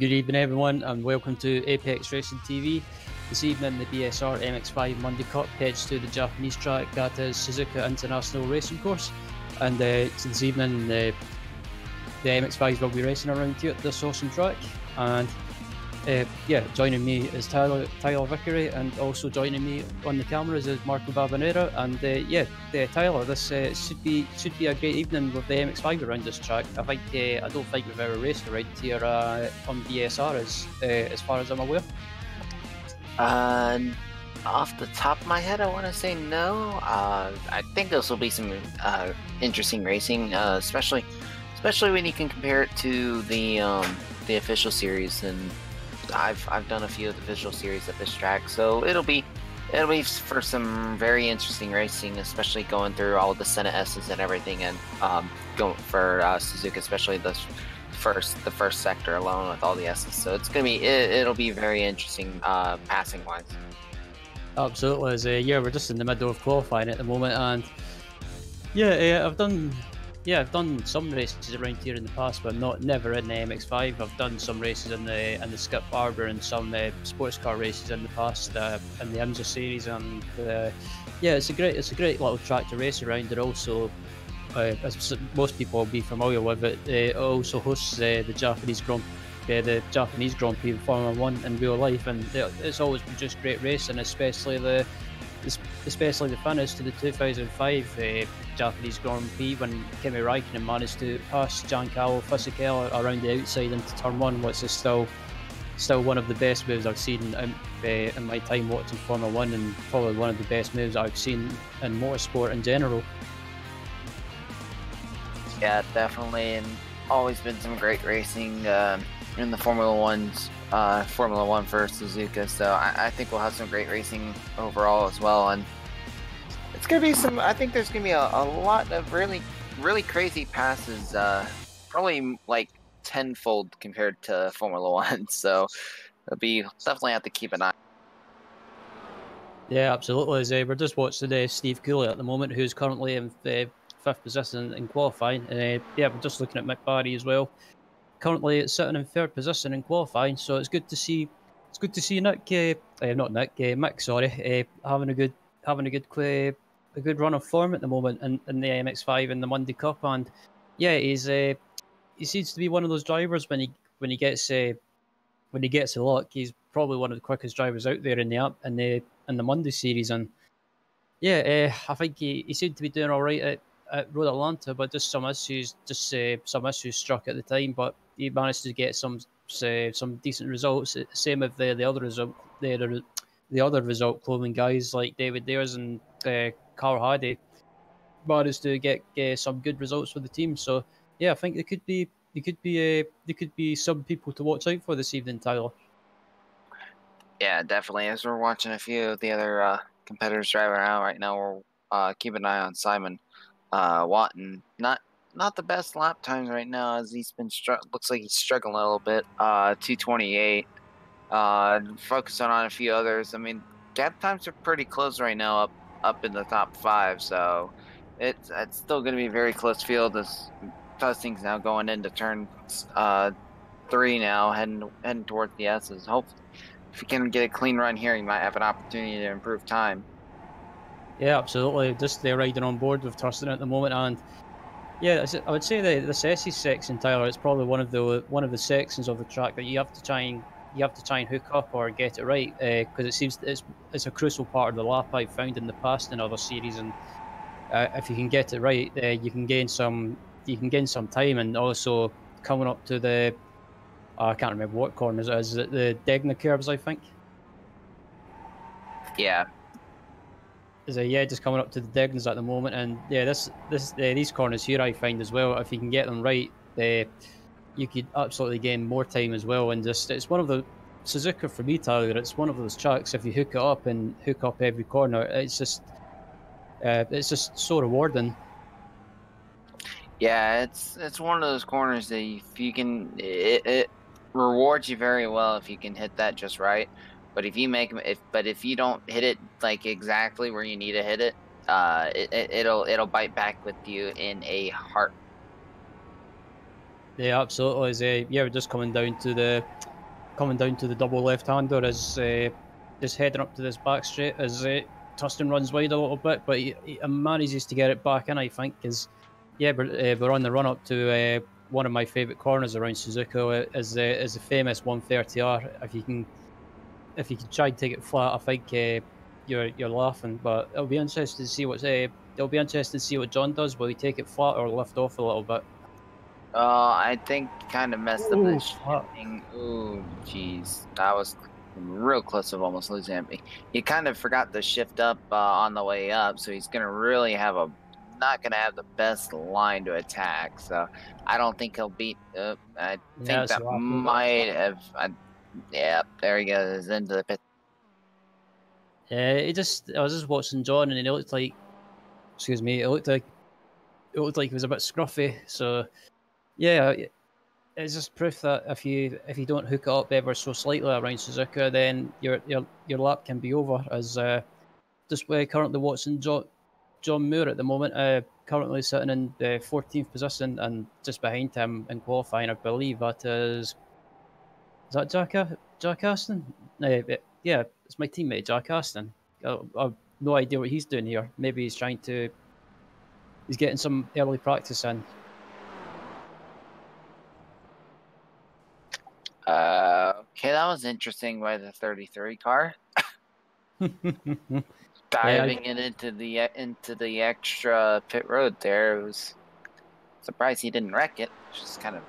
Good evening, everyone, and welcome to Apex Racing TV. This evening, the BSR MX5 Monday Cup heads to the Japanese track that is Suzuka International Racing Course. And this evening, the MX5s will be racing around here at this awesome track. And joining me is Tyler Vickery, and also joining me on the cameras is Marco Babanera. And Tyler, this should be a great evening with the MX5 around this track. I don't think we've ever raced around here on BSR as far as I'm aware. Off the top of my head, I want to say no. I think this will be some interesting racing, especially when you can compare it to the official series. And I've done a few of the official series at this track, so it'll be for some very interesting racing, especially going through all the Senate S's and everything, and going for Suzuka, especially the first sector alone with all the S's. So it'll be very interesting passing wise. Absolutely. We're just in the middle of qualifying at the moment, and I've done some races around here in the past, but never in the MX5. I've done some races in the Skip Barber and some sports car races in the past in the IMSA series, and it's a great little track to race around. It also, as most people will be familiar with it also hosts the Japanese Grand Prix of Formula 1 in real life, and it's always produced great racing, especially the finish to the 2005 Japanese Grand Prix when Kimi Räikkönen managed to pass Giancarlo Fisichella around the outside into turn 1, which is still one of the best moves I've seen in my time watching Formula 1, and probably one of the best moves I've seen in motorsport in general. Yeah, definitely, and always been some great racing in the Formula 1 for Suzuka, so I think we'll have some great racing overall as well, and it's gonna be I think there's gonna be a lot of really crazy passes, probably like tenfold compared to Formula 1, so definitely have to keep an eye. Yeah, absolutely. We're just watching Steve Cooley at the moment, who's currently in fifth position in qualifying. We're just looking at Mick Barry as well. Currently, it's sitting in third position in qualifying, so it's good to see. It's good to see Mick. Sorry, having a good run of form at the moment in the MX5 in the Monday Cup, and he seems to be one of those drivers when he gets the luck. He's probably one of the quickest drivers out there in the Monday series, and I think he seemed to be doing all right at Road Atlanta, but just some issues struck at the time. But he managed to get some decent results. Same with the other result clothing guys like David Dares and Carl Hardy managed to get some good results for the team. So I think there could be some people to watch out for this evening, Tyler. Yeah, definitely. As we're watching a few of the other competitors driving around right now, we're keeping an eye on Simon Watton. Not the best lap times right now, as he's been looks like he's struggling a little bit. 2:28. Focusing on a few others. I mean, gap times are pretty close right now, up in the top 5. So it's still going to be a very close field as things now going into turn 3 now, heading towards the S's. Hopefully, if he can get a clean run here, he might have an opportunity to improve time. Yeah, absolutely. Just they're riding on board with Thurston at the moment, and I would say the Sessi section, Tyler, it's probably one of the sections of the track that you have to try and hook up or get it right, because it seems it's a crucial part of the lap I've found in the past in other series, and if you can get it right, you can gain some time, and also coming up to the I can't remember what corners it is. Is it the Degna curves, I think? Yeah. Just coming up to the Degnas at the moment, and these corners here I find as well, if you can get them right, you could absolutely gain more time as well. And it's one of the Suzuka for me, Tyler. It's one of those tracks. If you hook it up and hook up every corner, it's just so rewarding. Yeah, it's one of those corners that if you can, it rewards you very well if you can hit that just right. But if you don't hit it like exactly where you need to hit it, it'll bite back with you in a heart. Yeah, absolutely. We're just coming down to coming down to the double left-hander is just heading up to this back straight as Tustin runs wide a little bit, but he manages to get it back in, I think, because we're on the run-up to one of my favourite corners around Suzuka is the famous 130R. If you can try and take it flat, I think you're laughing. But it'll be interesting to see what John does. Will he take it flat or lift off a little bit? I think kind of messed up the Flat. shifting. Ooh, jeez, that was real close of almost losing it. He kind of forgot to shift up on the way up, so he's gonna really not gonna have the best line to attack. So I don't think he'll beat. I Yeah, think it's that a lap. might have. Yeah, there he goes into the pit. I was just watching John, and he looked like, excuse me, it looked like he was a bit scruffy. So yeah, it's just proof that if you don't hook it up ever so slightly around Suzuka, then your lap can be over. As just currently watching John Moore at the moment, currently sitting in the 14th position, and just behind him in qualifying, I believe is that Jack Aston? Yeah, it's my teammate Jack Aston. I've no idea what he's doing here. Maybe he's getting some early practice in. Okay, that was interesting by the 33 car. Diving it into the extra pit road there. It was surprised he didn't wreck it. It's just kind of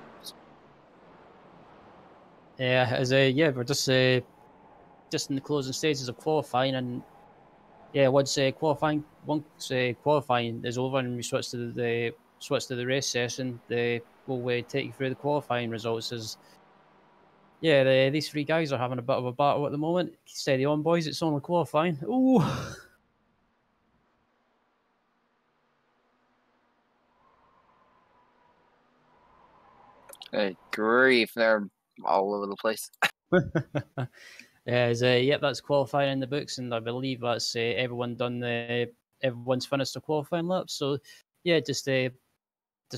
We're just in the closing stages of qualifying, and yeah, once qualifying is over and we switch to the race session, we'll take you through the qualifying results. As these three guys are having a bit of a battle at the moment. Steady on, boys. It's only qualifying. Ooh. good grief. They're all over the place. That's qualifying in the books, and I believe that's everyone's finished the qualifying lap. So yeah, just wait a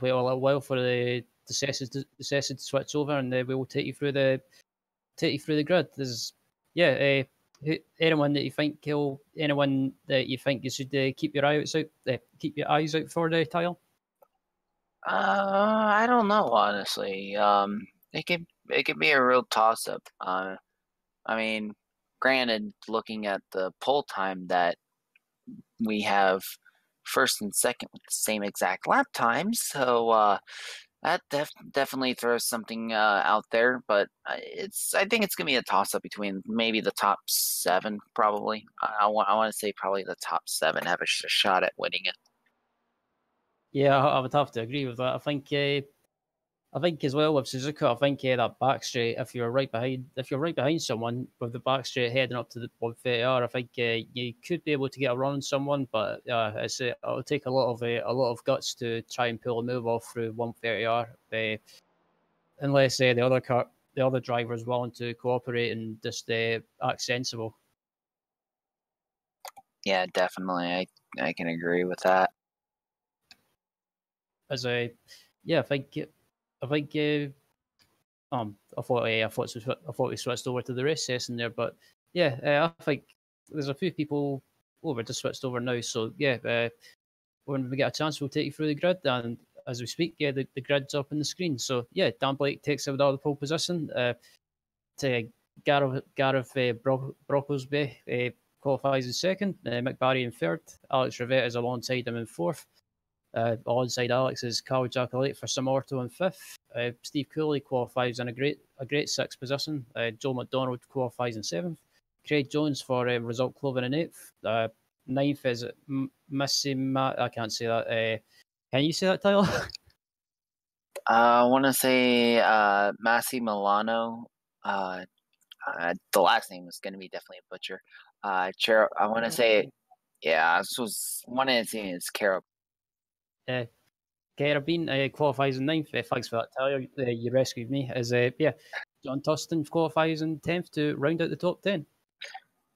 little while for the session to switch over, and we will take you through the grid. There's anyone that you think you should keep your eyes out for the tile. I don't know, honestly. It could be a real toss up. I mean, granted, looking at the pole time that we have first and second with the same exact lap time, so that definitely throws something out there. But I think it's gonna be a toss up between maybe the top 7, probably. I want to say probably the top 7 have a shot at winning it. Yeah, I would have to agree with that. I think as well with Suzuka, I think that back straight. If you're right behind someone with the back straight heading up to the 130R, I think you could be able to get a run on someone, but it'll take a lot of guts to try and pull a move off through 130R, unless the other driver is willing to cooperate and just act sensible. Yeah, definitely. I can agree with that. As I, yeah, I think I thought we switched over to the race session there, but I think there's a few people over just switched over now. So when we get a chance, we'll take you through the grid, and as we speak, the grid's up on the screen. So Dan Blake takes over the pole position. To Gareth Brocklesby qualifies in second. Mick Barry in third. Alex Rivette is alongside him in fourth. Alongside Alex is Carl Giacoletti for Samorto in fifth. Steve Cooley qualifies in a great sixth position. Joe McDonald qualifies in seventh. Craig Jones for Result Cloven in eighth. Ninth is Missy I can't say that. Can you say that, Tyler? I want to say Massi Milano. The last name was going to be definitely a butcher. I want to say, yeah, this was one of the things. Carol. Carabine qualifies in ninth. Thanks for that, Tyler. You rescued me. John Tustin qualifies in 10th to round out the top 10.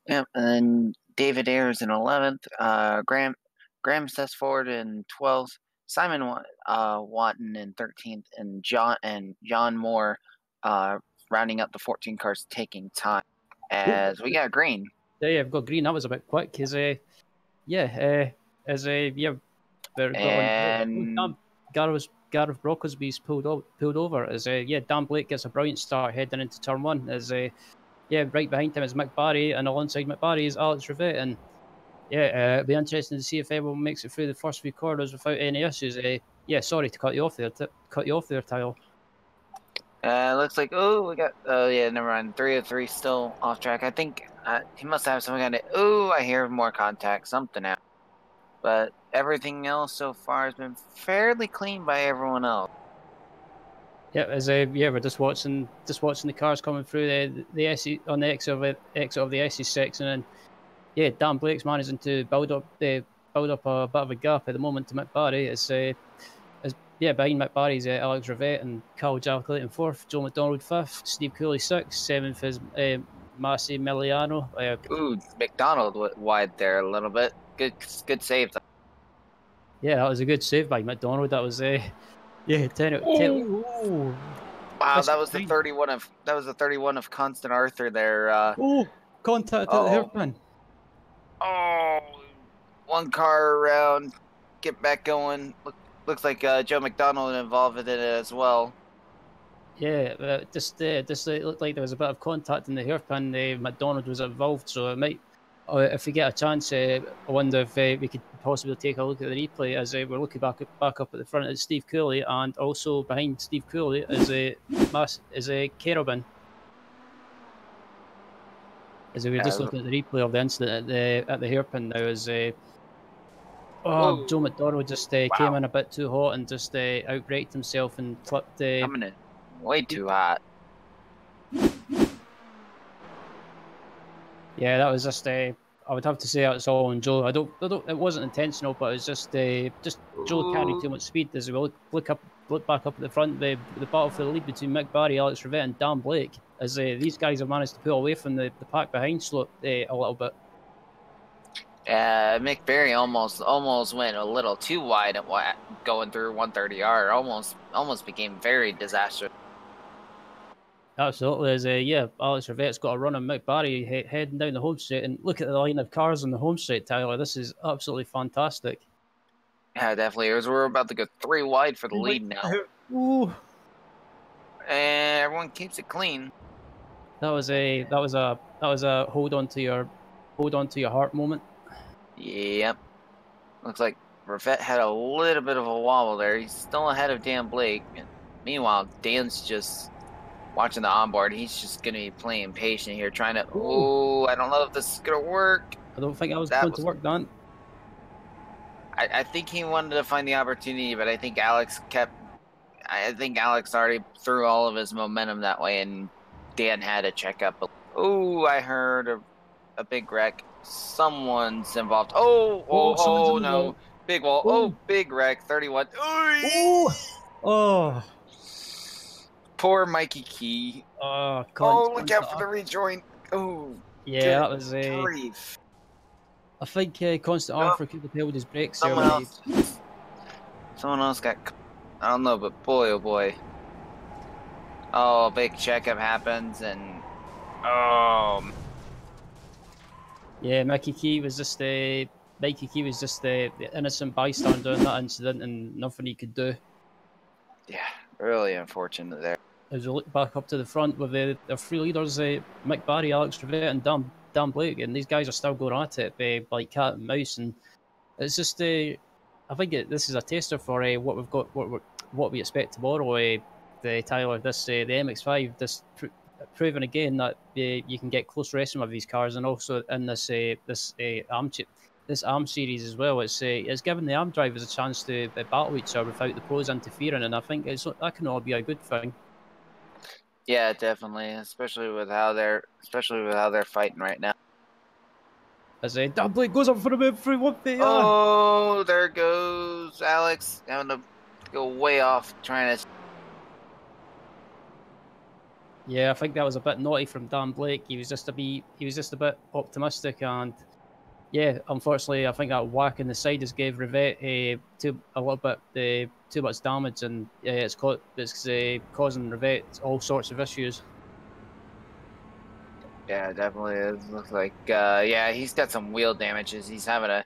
Yeah, and then David Ayers in 11th. Graham Sessford in 12th. Simon Watton in 13th, and John Moore rounding up the 14 cars taking time as we got green. Yeah, I've got green. That was a bit quick. As yeah, very got on. And Gareth Brocklesby's pulled over. As Dan Blake gets a brilliant start heading into turn one. As right behind him is Mick Barry, and alongside Mick Barry is Alex Rivette. And it'll be interesting to see if everyone makes it through the first few corridors without any issues. Sorry to cut you off there, Tyler. looks like, we got, never mind. 303 still off track. I think he must have some kind of, I hear more contact, something out. But everything else so far has been fairly clean by everyone else. Yeah, we're just watching the cars coming through the SE on the exit of the SE6, and then Dan Blake's managing to build up a bit of a gap at the moment to Mick Barry. Behind Mick Barry's Alex Rivette and Carl Jalclate in fourth, Joe McDonald fifth, Steve Cooley sixth, seventh is Massi Miliano. McDonald wide there a little bit. Good save. Yeah, that was a good save by McDonald. That was 10 out of 10. Ooh. Wow, that was the 31 of Constant Arthur there. Contact at the hairpin. One car around, get back going. Looks like Joe McDonald involved in it as well. Yeah, just it looked like there was a bit of contact in the hairpin. McDonald was involved, so it might. If we get a chance, I wonder if we could possibly take a look at the replay as we're looking back up at the front of Steve Cooley, and also behind Steve Cooley is a Kerubin. As we were just looking at the replay of the incident at the hairpin now, as Joe McDonald just came in a bit too hot and just outbraked himself and clipped. Coming in way too hot. Yeah, that was just. I would have to say it's all on Joe. I don't. It wasn't intentional, but it's just Joe carried too much speed. As we look back up at the front, the battle for the lead between Mick Barry, Alex Rivette, and Dan Blake, as these guys have managed to pull away from the pack behind slope a little bit. Mick Barry almost went a little too wide at going through 130R. Almost became very disastrous. Absolutely, as Alex Rivette's got a run on Mick Barry heading down the home straight, and look at the line of cars on the home straight, Tyler. This is absolutely fantastic. Yeah, definitely. We're about to go 3 wide for the lead now. Ooh. And everyone keeps it clean. That was a hold on to your heart moment. Yep. Looks like Rivette had a little bit of a wobble there. He's still ahead of Dan Blake. And meanwhile, Dan's just watching the onboard. He's just going to be playing patient here, trying to... I don't know if this is going to work. I don't think going to work, Dan. I think he wanted to find the opportunity, but I think Alex already threw all of his momentum that way, and Dan had to check up. I heard a big wreck. Someone's involved. No. Big wall. Big wreck. 31. Poor Mikey Key. Look out for the rejoin. Yeah, that was a... grief. I think Constant Arthur could have held his brakes. Someone else got... I don't know, but boy, oh boy. A big checkup happens, and... Yeah, Mikey Key was just the innocent bystander in that incident, and nothing he could do. Yeah, really unfortunate there. As we look back up to the front with the three leaders, Mick Barry, Alex Rivette, and Dan Blake, and these guys are still going at it like cat and mouse, and it's just I think this is a taster for what we've got, what we expect tomorrow. Tyler, the MX5, this proving again that you can get close racing with these cars, and also in this ARM series as well. It's given the ARM drivers a chance to battle each other without the pros interfering, and I think that can all be a good thing. Yeah, definitely, especially with how they're fighting right now. As Dan Blake goes up for a move through 150. There goes Alex, having to go way off trying to. Yeah, I think that was a bit naughty from Dan Blake. He was just a bit optimistic, and yeah, unfortunately, I think that whack in the side has gave Rivette a little bit too much damage, and it's causing Rivette all sorts of issues. Yeah, definitely is. Looks like yeah, he's got some wheel damages. He's having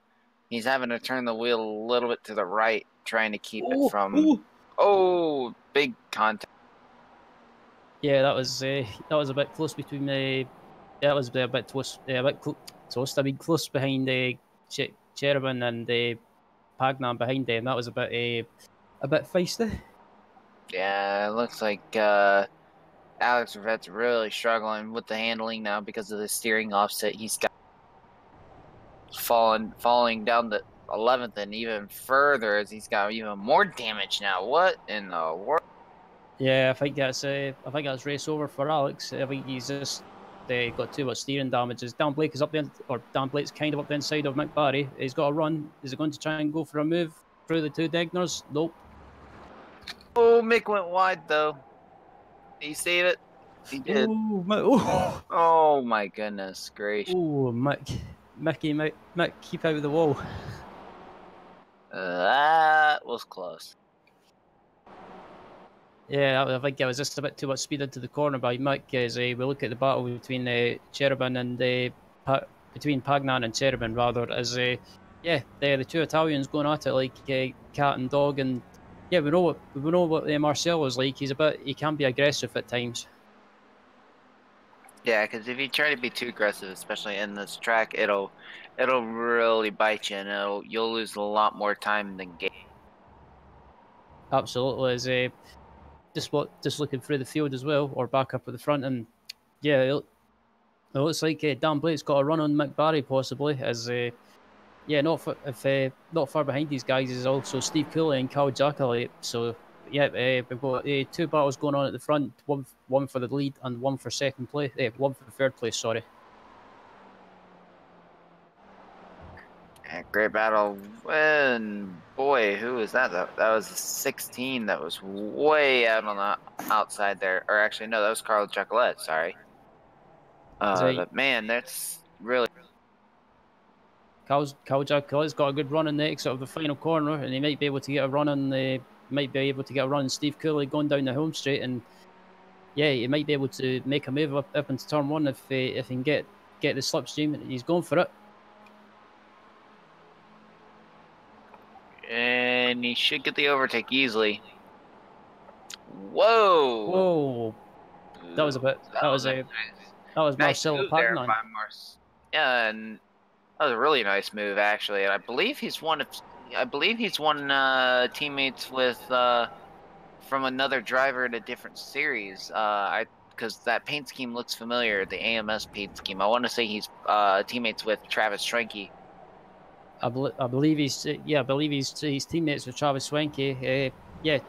to turn the wheel a little bit to the right, trying to keep it Oh, from oh. oh, big contact. Yeah, that was a bit close between the. That was a bit close, a bit close. I mean, close behind the Cherubin and the Pagnan behind them. That was a bit feisty. Yeah, it looks like Alex Rivette's really struggling with the handling now because of the steering offset. He's got falling down the 11th and even further as he's got even more damage now. What in the world? Yeah, I think that's race over for Alex. I think he's just got too much steering damages. Dan Blake is up there, or Dan Blake's kind of up the inside of Mick Barry. He's got a run. Is he going to try and go for a move through the two Degners? Nope. Oh, Mick went wide though. Did he save it? He did. Oh, Mick. Oh my goodness gracious. Oh, Mick, keep out of the wall. That was close. Yeah, I think it was just a bit too much speed into the corner by Mick as we look at the battle between Cherubin and between Pagnan and Cherubin rather as yeah, the two Italians going at it like cat and dog, and yeah, we know what Marcelo is like. He can be aggressive at times. Yeah, because if you try to be too aggressive, especially in this track, it'll really bite you, and you'll lose a lot more time than game. Absolutely, as just looking through the field as well, or back up at the front, and yeah, it looks like Dan Blake's got a run on Mick Barry possibly as. Yeah, not far behind these guys is also Steve Cooley and Cal Jackalate. So yeah, we've got two battles going on at the front. One for the lead and one for second place. One for third place. Sorry. Yeah, great battle. And boy, who was that? That was a 16 that was way out on the outside there. Or actually, no, that was Carl Jacqueline. Sorry. So But man, that's really. Cal Jackalate's got a good run in the exit of the final corner, and he might be able to get a run on the. Might be able to get a run on Steve Cooley going down the home straight, and yeah, he might be able to make a move up into turn one if he can get the slipstream. He's going for it. And he should get the overtake easily. Whoa! Whoa, that was a bit. That was nice. that was Nice Marcelo move there Pagnan. by Mars. Yeah, and that was a really nice move actually. And I believe he's one teammates with from another driver in a different series. Because that paint scheme looks familiar, the AMS paint scheme. I want to say he's teammates with Travis Schwenke. I believe I believe he's teammates with Travis Swenke. Yeah,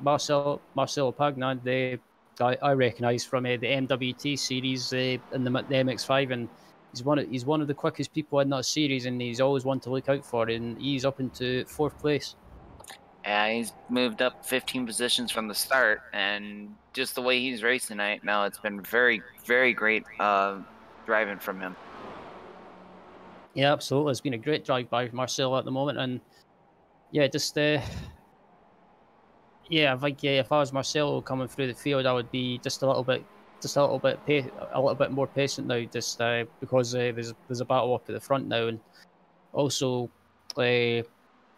Marcelo Pagnan, the guy I recognise from the MWT series in the MX5, and he's one of the quickest people in that series, and he's always one to look out for. And he's up into fourth place. And he's moved up 15 positions from the start, and just the way he's raced tonight, now it's been very, very great driving from him. Yeah, absolutely. It's been a great drive by Marcelo at the moment, and yeah, just yeah, I think if I was Marcelo coming through the field, I would be just a little bit, a little bit more patient now, just because there's a battle up at the front now, and also, uh,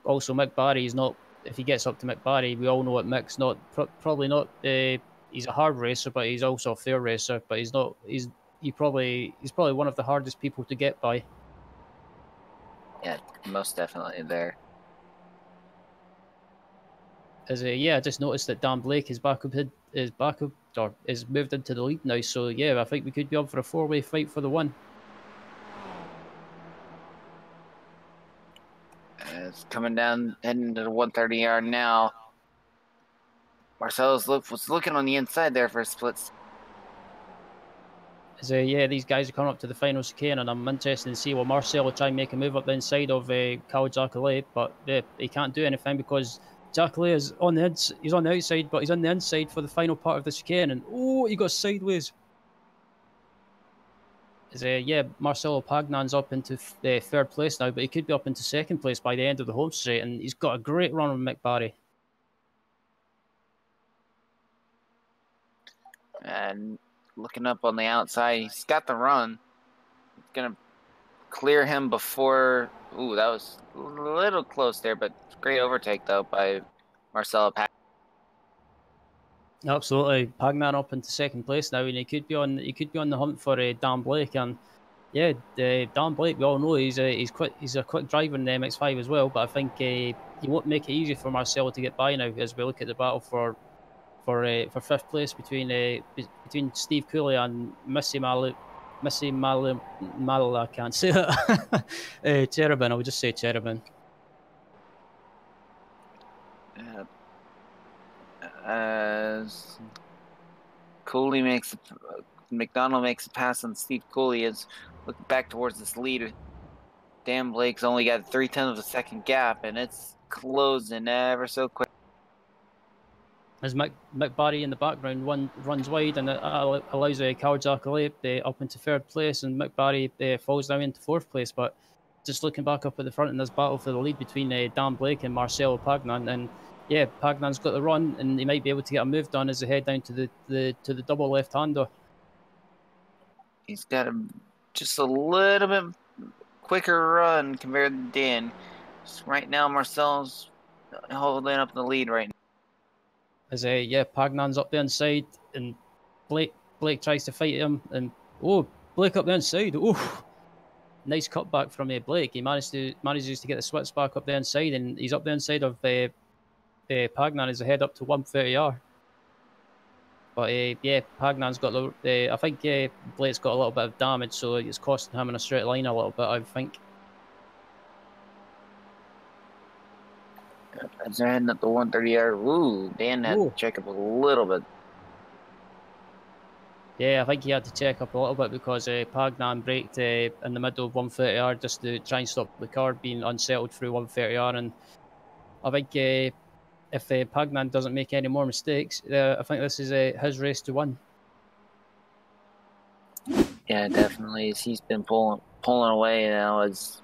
also Mick Barry is not. If he gets up to Mick Barry, we all know what Mick's not. Probably not. He's a hard racer, but he's also a fair racer. But he's not. He's probably one of the hardest people to get by. Yeah, most definitely there. Yeah, I just noticed that Dan Blake is back up or is moved into the lead now. So yeah, I think we could be up for a four-way fight for the one. It's coming down, heading to the 130 yard now. Marcelo's was looking on the inside there for a split. Yeah, these guys are coming up to the final chicane, and I'm interested to see will Marcelo try and make a move up the inside of Cal Jacqueline, but he can't do anything because Jacqueline is he's on the outside, but he's on the inside for the final part of the chicane, and oh, he got sideways. Yeah, Marcelo Pagnan's up into third place now, but he could be up into second place by the end of the home straight, and he's got a great run on Mick Barry. And looking up on the outside. He's got the run. He's going to clear him before. Ooh, that was a little close there, but great overtake, though, by Marcelo. Absolutely, Pagnan up into second place now, and he could be on the hunt for Dan Blake. And yeah, Dan Blake, we all know he's a quick driver in the MX5 as well. But I think he won't make it easy for Marcelo to get by now as we look at the battle for fifth place between Steve Cooley and I can't say that. Cherubin, I would just say Cherubin. As Cooley McDonald makes a pass on Steve Cooley, is looking back towards this lead. Dan Blake's only got 0.3 of a second gap, and it's closing ever so quick. As Mick Barry in the background runs wide, and it allows Kawasaki up into third place, and Mick Barry falls down into fourth place. But just looking back up at the front in this battle for the lead between Dan Blake and Marcelo Pagnan, and yeah, Pagnan's got the run, and he might be able to get a move done as they head down to the double left-hander. He's got just a little bit quicker run compared to Dan. Just right now, Marcelo's holding up the lead right now. As Pagnan's up the inside, and Blake tries to fight him, and Blake up the inside. Nice cutback from Blake. He manages to get the switch back up the inside, and he's up the inside of Pagnan as they head up to 130R. But Pagnan's got I think Blake's got a little bit of damage, so it's costing him in a straight line a little bit, I think. As they're heading up the 130R, Dan had to check up a little bit. Yeah, I think he had to check up a little bit because Pagnan braked in the middle of 130R just to try and stop the car being unsettled through 130R. And I think if Pagnan doesn't make any more mistakes, I think this is his race to win. Yeah, definitely. He's been pulling away now. Is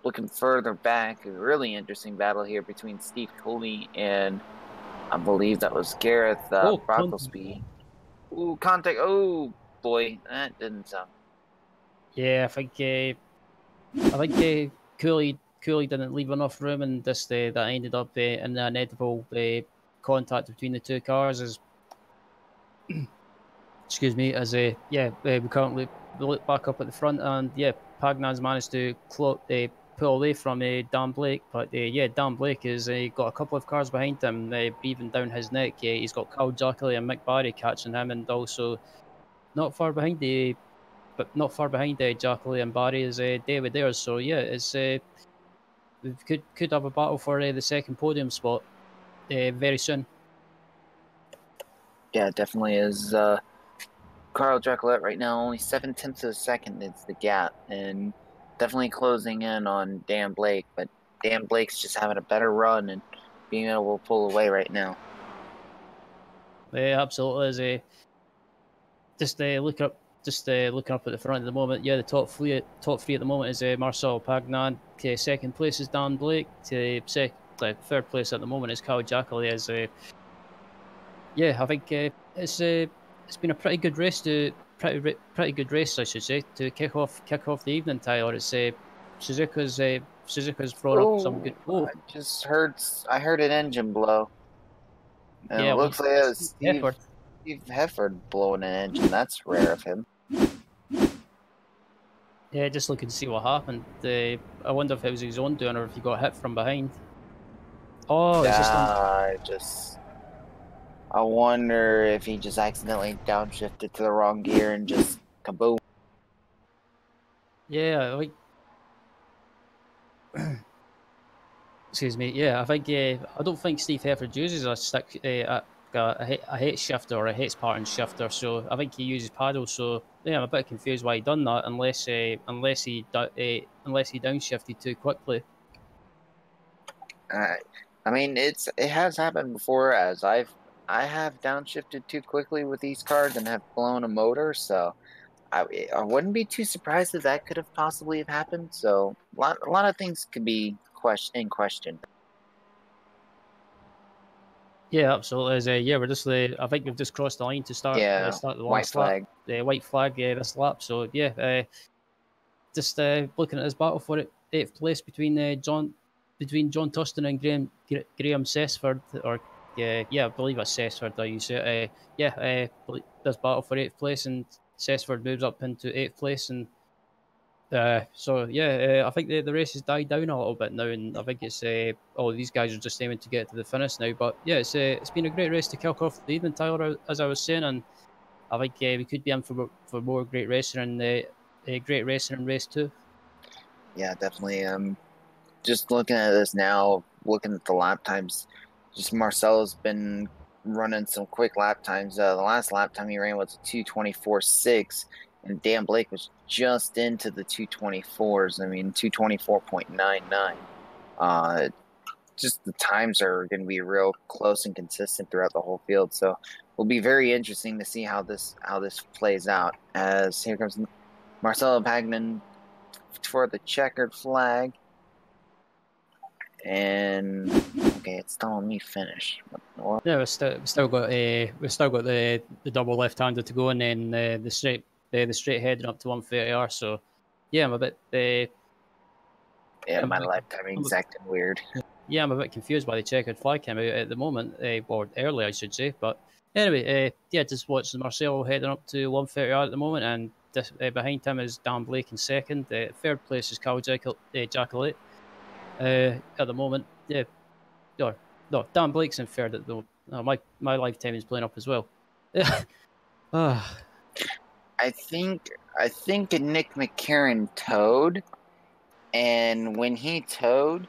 looking further back. A really interesting battle here between Steve Cooley and I believe that was Gareth Brocklesby. Ooh, contact. Oh boy, that didn't sound. Yeah, I think Cooley didn't leave enough room, and this that ended up in the inevitable contact between the two cars. As excuse me, as we currently look back up at the front, and Pagnan's managed to pull away from Dan Blake, but Dan Blake has got a couple of cars behind him, breathing down his neck. He's got Kyle Jockley and Mick Barry catching him, and also not far behind Jockley and Barry is David Ayres. So it's we could have a battle for the second podium spot very soon. Yeah, it definitely is. Carl Jockley right now only 0.7 of a second is the gap, and definitely closing in on Dan Blake, but Dan Blake's just having a better run and being able to pull away right now. Yeah, absolutely. Looking up at the front at the moment. Yeah, the top three at the moment is Marcel Pagnan. Second place is Dan Blake. Third place at the moment is Kyle Jackley. I think it's been a pretty good race I should say, to kick off the evening, Tyler. It's Suzuka's thrown up some good. I heard an engine blow. And it looks like it was Steve Hefford blowing an engine. That's rare of him. Yeah, just looking to see what happened. I wonder if it was his own doing or if he got hit from behind. Oh, I wonder if he just accidentally downshifted to the wrong gear and just kaboom. Yeah, excuse me. Yeah, I think I don't think Steve Hefford uses a H shifter or a H pattern shifter, so I think he uses paddles. So yeah, I'm a bit confused why he done that, unless he downshifted too quickly. I mean, it has happened before, as I have downshifted too quickly with these cars and have blown a motor, so I wouldn't be too surprised if that could have possibly have happened. So a lot of things could be in question. Yeah, absolutely. We're just I think we've just crossed the line to start start the white last flag. lap. The white flag this lap. So just looking at this battle for eighth place between John Tustin and Graham Sessford, or I believe it's Sessford. I use it. This battle for eighth place, and Sessford moves up into eighth place, and I think the race has died down a little bit now, and I think it's these guys are just aiming to get to the finish now. But yeah, it's been a great race to kick off the evening, Tyler, as I was saying, and I think we could be in for more great racing and great racing in race two. Yeah, definitely. Just looking at this now, looking at the lap times, just Marcelo's been running some quick lap times. The last lap time he ran was a 2:24.6, and Dan Blake was just into the 2:24s. I mean, 2:24.99. Just the times are going to be real close and consistent throughout the whole field. So it'll be very interesting to see how this plays out. As here comes Marcelo Pagnan for the checkered flag. And okay, it's telling me finish. Yeah, we've still got the double left-hander to go, and then the straight heading up to 130R. So yeah, I'm a bit my lifetime exact and weird. Yeah, I'm a bit confused why the checkered flag came out at the moment, or early, I should say. But anyway, just watching Marcelo heading up to 130R at the moment, and behind him is Dan Blake in second. Third place is Carl Jacqueline. At the moment, no, Dan Blake's in third at the moment. No, my lifetime is playing up as well. I think Nick McCarron towed, and when he towed,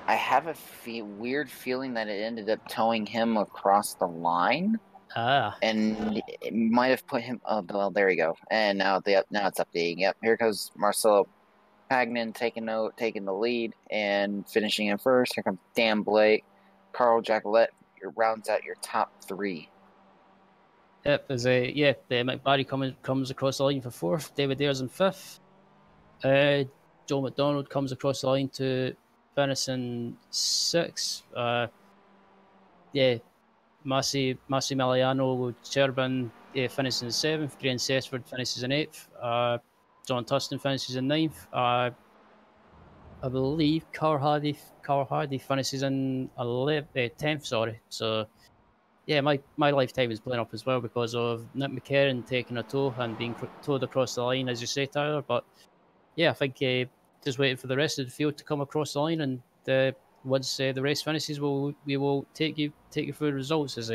I have a weird feeling that it ended up towing him across the line. And it might have put him. Oh, well, there you go. And now it's updating. Yep, here goes Marcelo Pagnan taking the lead and finishing in first. Here comes Dan Blake, Carl Jacqueline rounds out your top three. Yep, the McBarry comes across the line for fourth. David Ayres in fifth. Joe McDonald comes across the line to finish in sixth. Massi Miliano Cherban finishes in seventh. Graham Sessford finishes in eighth. John Tustin finishes in ninth. I believe Carl Hardy finishes in 10th. Sorry, so yeah, my lifetime is playing up as well because of Nick McCarron taking a tow and being towed across the line, as you say, Tyler. But yeah, I think just waiting for the rest of the field to come across the line, and once the race finishes, we will take you through the results. As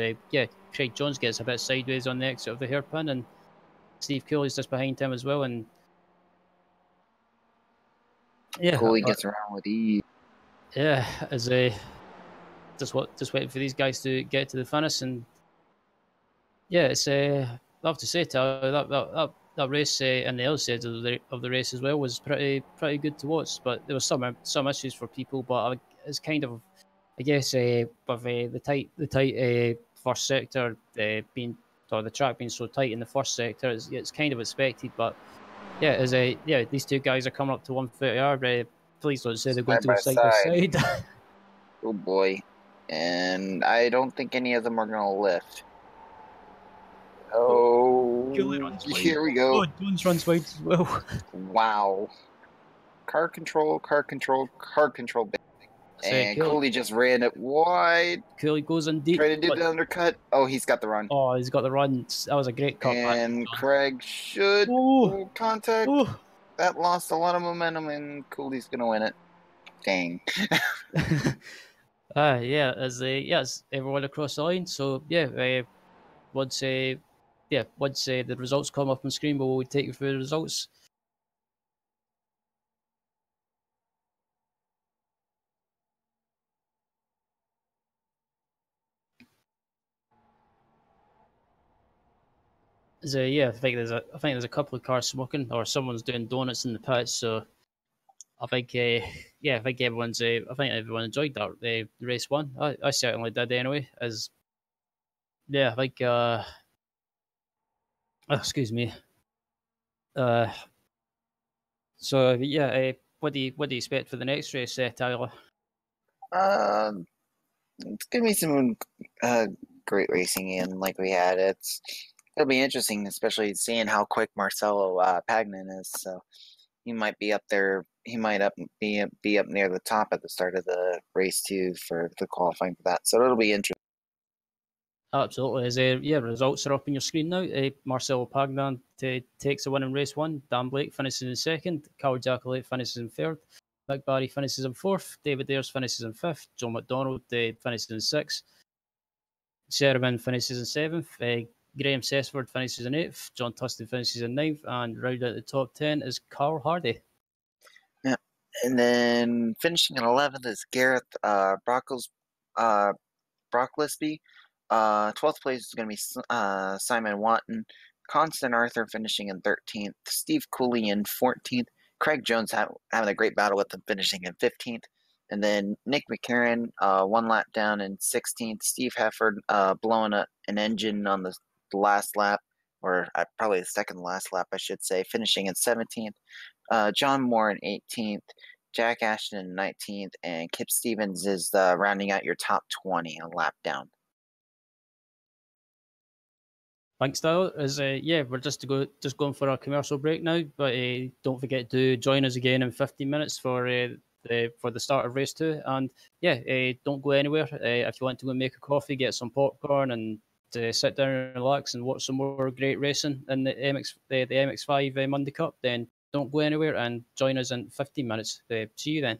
Craig Jones gets a bit sideways on the exit of the hairpin, and Steve Cooley's just behind him as well, and yeah, Cooley gets around with ease. Yeah, as just waiting for these guys to get to the finish, and yeah, it's I have to say, Tyler, that race and the other side of the race as well was pretty good to watch. But there was some issues for people, but it's kind of, I guess, with the tight first sector being, or the track being so tight in the first sector, it's kind of expected. But yeah, these two guys are coming up to 130R. Please don't say they're going to go side by side. Oh boy, and I don't think any of them are going to lift. Oh, here we go. Oh, Jones runs wide as well. Wow. Car control. And Cooley just ran it wide. Cooley goes in deep. Trying to do the undercut. Oh, he's got the run. Oh, he's got the run. That was a great cut. And Craig should contact. Oh. That lost a lot of momentum, and Cooley's going to win it. Dang. Yes, everyone across the line. So yeah, once the results come up on screen, we'll take you through the results. So yeah, I think there's a couple of cars smoking, or someone's doing donuts in the pits. So I think I think everyone enjoyed that race one. I certainly did anyway. As yeah, I think excuse me. So yeah, what do you expect for the next race, Tyler? It's gonna be some great racing in like we had. It'll be interesting, especially seeing how quick Marcelo Pagnan is. So he might be up there. He might be up near the top at the start of the race too for the qualifying for that. So it'll be interesting. Absolutely. As yeah, results are up on your screen now. Marcelo Pagnan takes the win in race one. Dan Blake finishes in second. Carl Jacqueline finishes in third. Mick Barry finishes in fourth. David Ayres finishes in fifth. Joe McDonald finishes in sixth. Sherman finishes in seventh. Graham Sessford finishes in eighth. John Tustin finishes in ninth. And round out the top 10 is Carl Hardy. Yeah. And then finishing in 11th is Gareth Brocklisby. 12th place is going to be Simon Watton. Constant Arthur finishing in 13th. Steve Cooley in 14th. Craig Jones having a great battle with them, finishing in 15th. And then Nick McCarron, one lap down in 16th. Steve Hefford blowing an engine on the last lap, or probably the second last lap, I should say, finishing in 17th. John Moore in 18th. Jack Ashton in 19th. And Kip Stevens is rounding out your top 20 a lap down. Thanks, Tyler. We're just going for a commercial break now, but don't forget to join us again in 15 minutes for the start of race two. And don't go anywhere. If you want to go and make a coffee, get some popcorn, and sit down and relax and watch some more great racing in the MX5 Monday Cup, then don't go anywhere and join us in 15 minutes. See you then.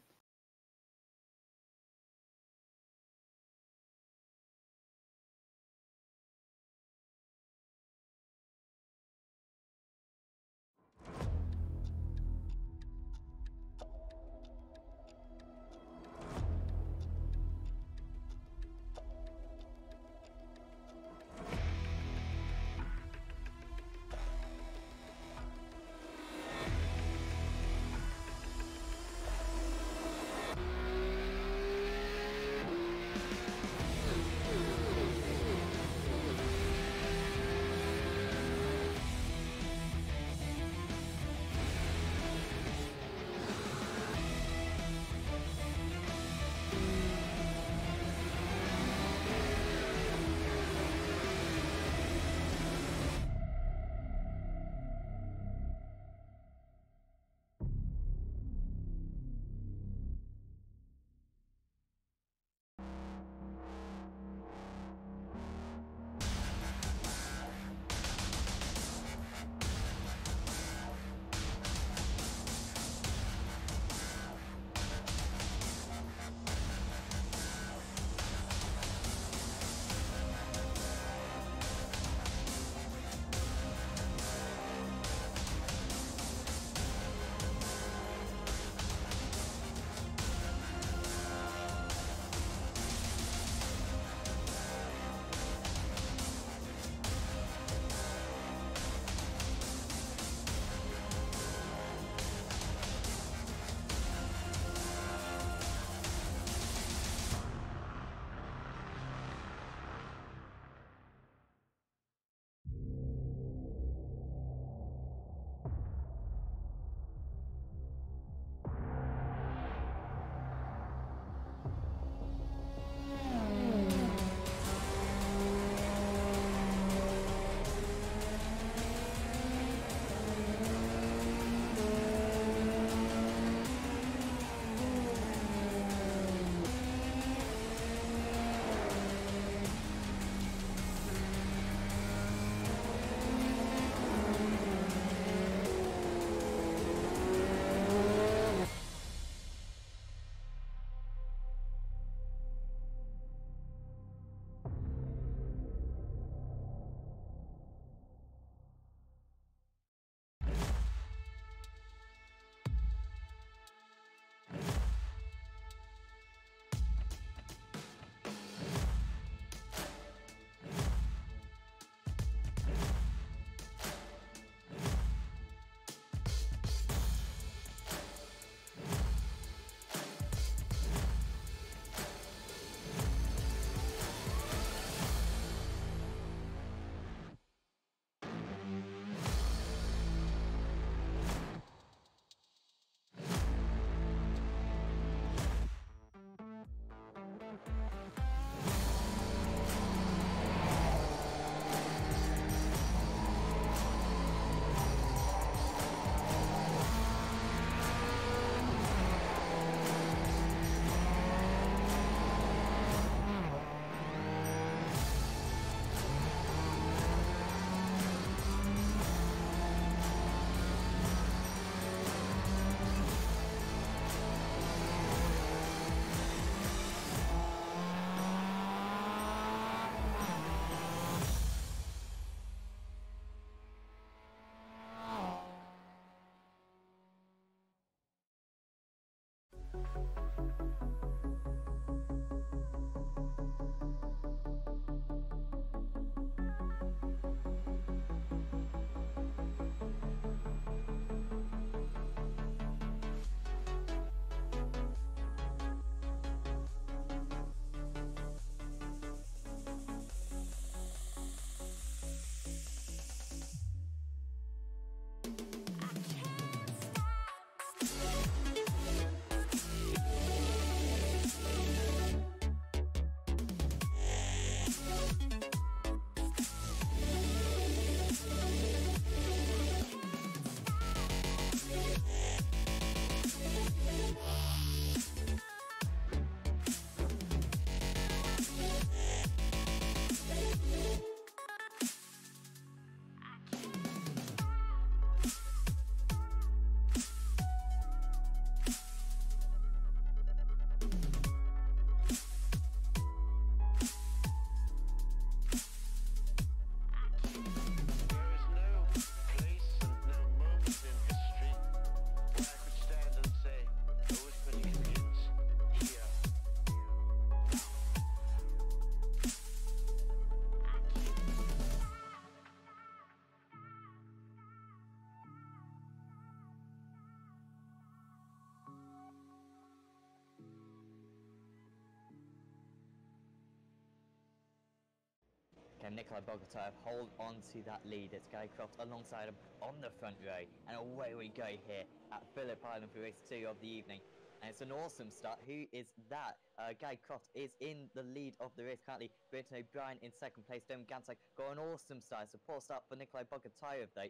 Can Nikolai Bogotayev hold on to that lead? It's Guy Croft alongside him on the front row. And away we go here at Phillip Island for race 2 of the evening. And it's an awesome start. Who is that? Guy Croft is in the lead of the race currently. Britton O'Brien in second place. Damon Gantek got an awesome start. It's a poor start for Nikolai Bogotayev though.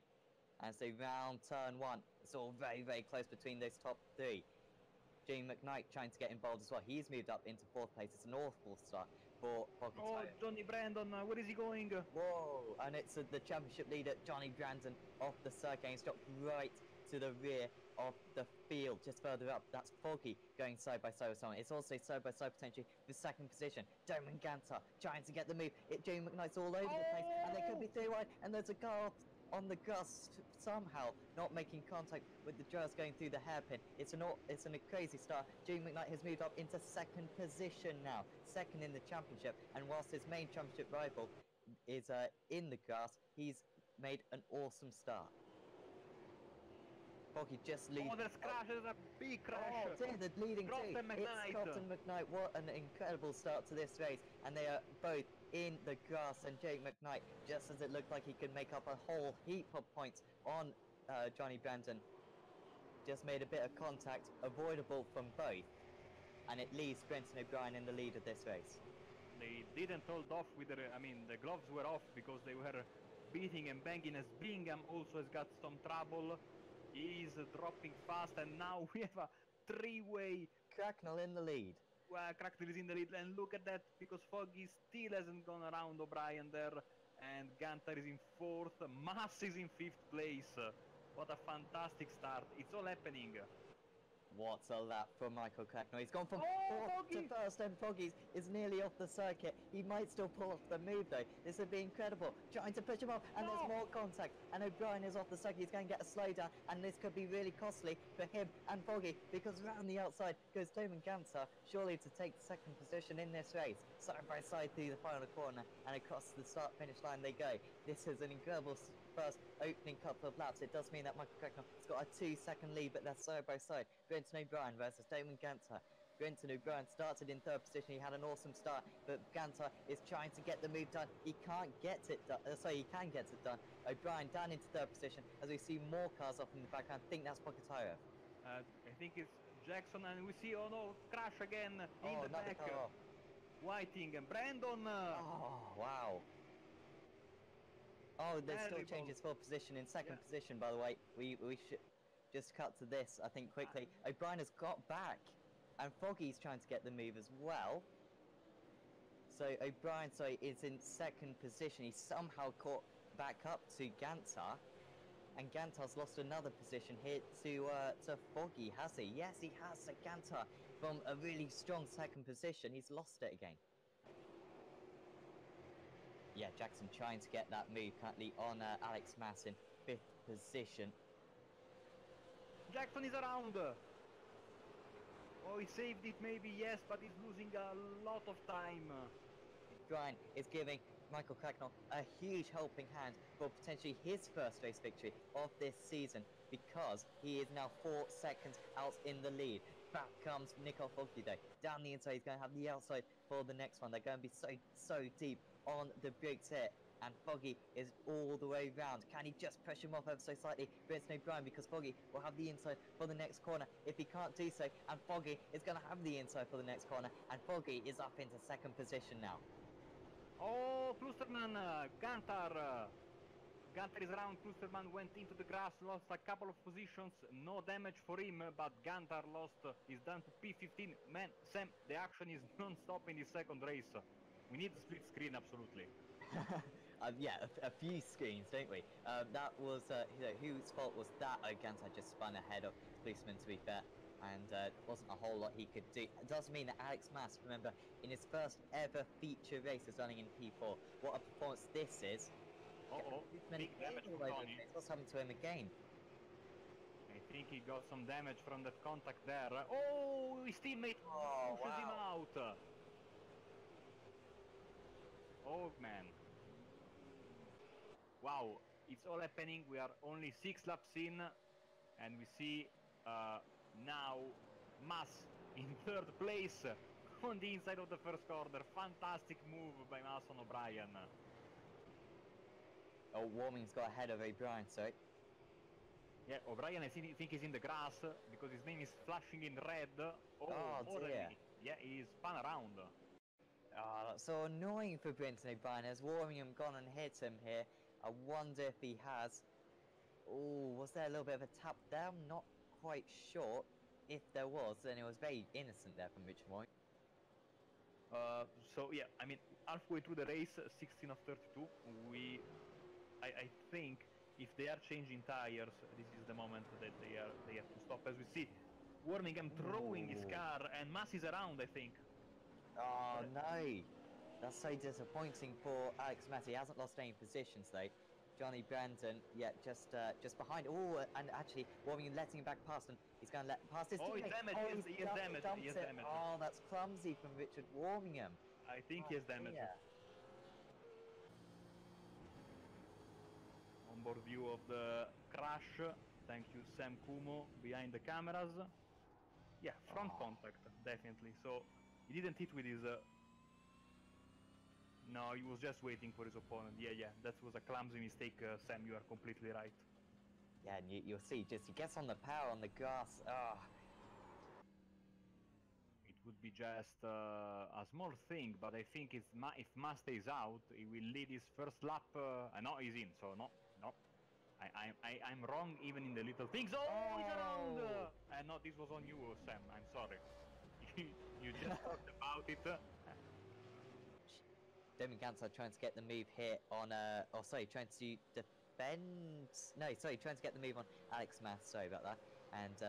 And so round turn 1. It's all very, very close between those top 3. Jamie McKnight trying to get involved as well. He's moved up into 4th place. It's an awful start for Bogotayev. Oh, Johnny Brandon, where is he going? Whoa! And it's the championship leader, Johnny Brandon, off the circuit. He's dropped right to the rear of the field, just further up. That's Foggy going side by side with someone. It's also side by side potentially the 2nd position. Damon Ganter trying to get the move. Jamie McKnight's all over the place, and they could be 3 wide. And there's a car on the grass somehow not making contact with the drivers going through the hairpin. It's a crazy start. Jamie McKnight has moved up into 2nd position now, 2nd in the championship, and whilst his main championship rival is in the grass, he's made an awesome start. Foggy just leads. Oh, there's crash, there's a big crash. Oh dear, the leading Croft two. and McKnight. It's Croft and McKnight. What an incredible start to this race. And they are both in the grass. And Jake McKnight, just as it looked like he could make up a whole heap of points on Johnny Brandon, just made a bit of contact, avoidable from both. And it leaves Brenton O'Brien in the lead of this race. They didn't hold off with their, the gloves were off because they were beating and banging, as Bingham also has got some trouble. He's dropping fast, and now we have a 3-way. Cracknell in the lead. Well, Cracknell is in the lead, and look at that, because Foggy still hasn't gone around O'Brien there, and Ganter is in 4th, Mass is in 5th place. What a fantastic start. It's all happening. What's a lap from Michael Cracknell? He's gone from 4th to 1st, and Foggy is nearly off the circuit. He might still pull off the move though. This would be incredible. Trying to push him off, and there's more contact. And O'Brien is off the circuit. He's going to get a slowdown, and this could be really costly for him and Foggy, because round the outside goes Damon Ganter, surely to take the 2nd position in this race. Side by side through the final corner, and across the start-finish line they go. This is an incredible first opening couple of laps. It does mean that Michael Cracknell has got a 2-second lead, but they're side by side. Brenton O'Brien versus Damon Ganter. Brenton O'Brien started in 3rd position. He had an awesome start, but Ganter is trying to get the move done. He can't get it done. He can get it done. O'Brien down into 3rd position as we see more cars off in the background. I think that's Bogotayev. I think it's Jackson, and we see, oh no, crash again in the back. Car. Whiting and Brandon. Oh, wow. Oh, there's still changes for position in 2nd position, by the way. We should just cut to this, I think, quickly. O'Brien has got back, and Foggy's trying to get the move as well. So O'Brien, is in 2nd position. He's somehow caught back up to Ganter, and Ganter's lost another position here to Foggy, has he? Yes, he has. So Ganter, from a really strong 2nd position, he's lost it again. Yeah, Jackson trying to get that move currently on Alex Mass in 5th position. Jackson is around. Oh, Oh, he saved it maybe, yes, but he's losing a lot of time. Brian is giving Michael Cracknell a huge helping hand for potentially his first race victory of this season, because he is now 4 seconds out in the lead. Back comes Nico Foggy though. Down the inside, he's going to have the outside for the next one. They're going to be so deep on the brakes here. And Foggy is all the way round. Can he just push him off ever so slightly? Brenton O'Brien, because Foggy will have the inside for the next corner. If he can't do so, and Foggy is going to have the inside for the next corner, and Foggy is up into second position now. Oh, Klusterman, Gantar. Gantar is around. Klusterman went into the grass, lost a couple of positions. No damage for him, but Gantar lost. He's down to P15. Man, Sam, the action is non-stop in the second race. We need split screen, absolutely. Yeah, a few screens, don't we? That was, whose fault was that? Gantar just spun ahead of policeman, to be fair, and wasn't a whole lot he could do. It does mean that Alex Mas, remember, in his first ever feature race is running in P4. What a performance this is. Big damage from Tony. What's happened to him again? I think he got some damage from that contact there. Oh, his teammate pushes him out. Oh, man. Wow, it's all happening. We are only 6 laps in, and we see now Mas in 3rd place on the inside of the first corner. Fantastic move by Mas on O'Brien. Oh, Warming's got ahead of O'Brien, sorry. Yeah, O'Brien, I think he's in the grass because his name is flashing in red. Oh dear. Yeah, he's spun around. Oh, that's so annoying for Brenton O'Brien. Has Warmingham gone and hit him here? I wonder if he has. Oh, was there a little bit of a tap there? I'm not quite sure. If there was, then it was very innocent there from Richard Warming. So yeah, I mean, halfway through the race, 16 of 32, I think if they are changing tires, this is the moment that they have to stop. As we see, Warmingham throwing his car, and Mas is around, I think. Oh no, that's so disappointing for Alex Mas. He hasn't lost any positions though. Johnny Brandon, yeah, just behind. Oh, and actually, Warmingham letting him back past, and he's going to let past his teammate. He's damaged. He has damage. Oh, that's clumsy from Richard Warmingham. I think he has damage. Yeah. Onboard view of the crash. Thank you, Sam Kumo, behind the cameras. Yeah, front contact, definitely. So he didn't hit with his. No, he was just waiting for his opponent. Yeah, that was a clumsy mistake, Sam. You are completely right. Yeah, and you'll see, just he gets on the power on the grass. It would be just a small thing, but I think if Ma stays out, he will lead his first lap. No, he's in, so no. I'm wrong even in the little things. Oh, he's around! No, this was on you, Sam. I'm sorry. You just talked about it. Damien Gantar trying to get the move here on, trying to defend. No, sorry, trying to get the move on Alex Mas. Sorry about that. And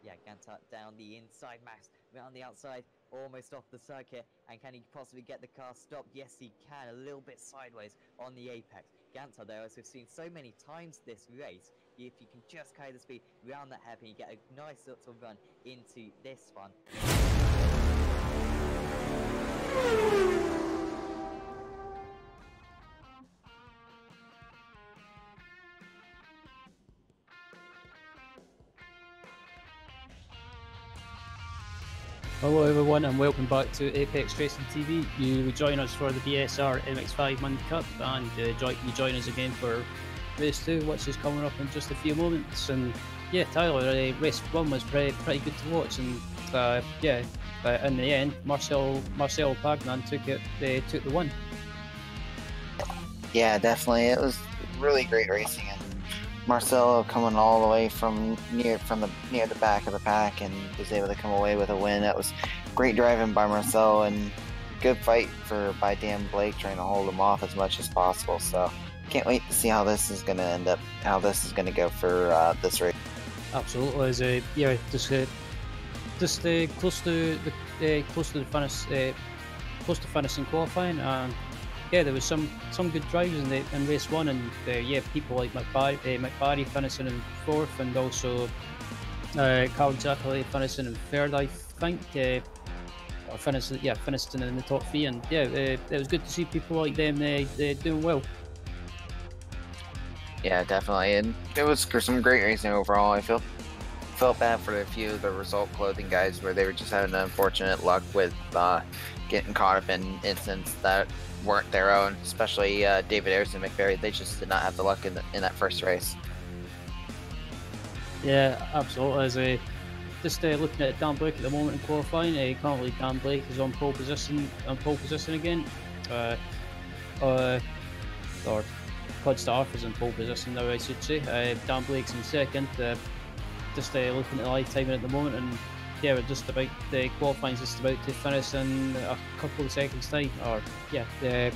yeah, Gantar down the inside, Mas around the outside, almost off the circuit. And can he possibly get the car stopped? Yes, he can. A little bit sideways on the apex. Gantar, though, as we've seen so many times this race, if you can just carry the speed around that hairpin, you get a nice little run into this one. Hello everyone and welcome back to Apex Racing TV. You join us for the BSR MX5 Monday Cup and you join us again for race 2, which is coming up in just a few moments. And yeah, Tyler, race 1 was pretty good to watch, and in the end, Marcel Pagnan took the win. Yeah, definitely. It was really great racing, and Marcelo coming all the way from near the back of the pack and was able to come away with a win. That was great driving by Marcelo and good fight by Dan Blake trying to hold him off as much as possible. So can't wait to see how this is going to end up, how this is going to go for this race. Absolutely, just close to the finish, close to finishing qualifying. Yeah, there was some good drives in race 1, and people like McBarry finishing in 4th, and also Carl Jackley finishing in third, I think. Or finishing in the top three, and yeah, it was good to see people like them doing well. Yeah, definitely, and it was some great racing overall. I felt bad for a few of the result clothing guys where they were just having unfortunate luck with getting caught up in incidents that weren't their own, especially David Ayers and McBarry. They just did not have the luck in that first race. Yeah, absolutely. As just looking at Dan Blake at the moment in qualifying, currently Dan Blake is on pole position again. Or Todd Starf is in pole position now, I should say. Dan Blake's in second. Just looking at the live timing at the moment, and yeah, we're just about the qualifying's just about to finish in a couple of seconds time. Or yeah, I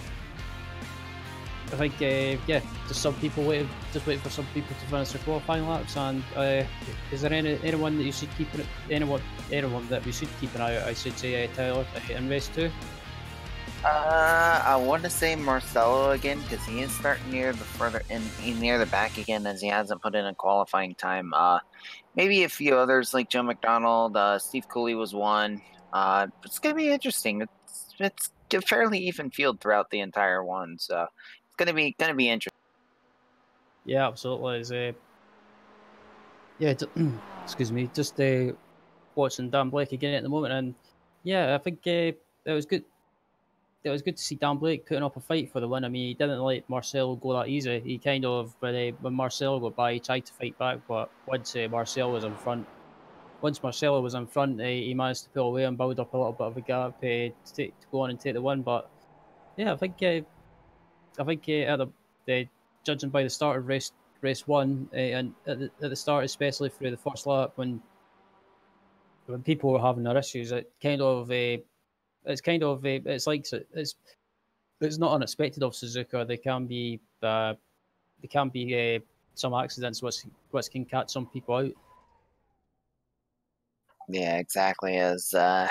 think just some people waiting for some people to finish their qualifying laps. And is there anyone that you should keep anyone that we should keep an eye out? I should say, Tyler, in race 2. I want to say Marcelo again because he is starting near the back again, as he hasn't put in a qualifying time. Maybe a few others like Joe McDonald, Steve Cooley was one. It's gonna be interesting. It's a fairly even field throughout the entire one, so it's gonna be interesting. Yeah, absolutely. Excuse me, just watching Dan Blake again at the moment, and yeah, I think it was good. It was good to see Dan Blake putting up a fight for the win. I mean, he didn't let Marcelo go that easy. He kind of, when Marcelo got by, he tried to fight back, but once Marcelo was in front, he managed to pull away and build up a little bit of a gap to go on and take the win. But yeah, I think judging by the start of race 1, and at the start, especially through the first lap, when people were having their issues, it's not unexpected of Suzuka. There can be some accidents which can catch some people out. Yeah, exactly. As the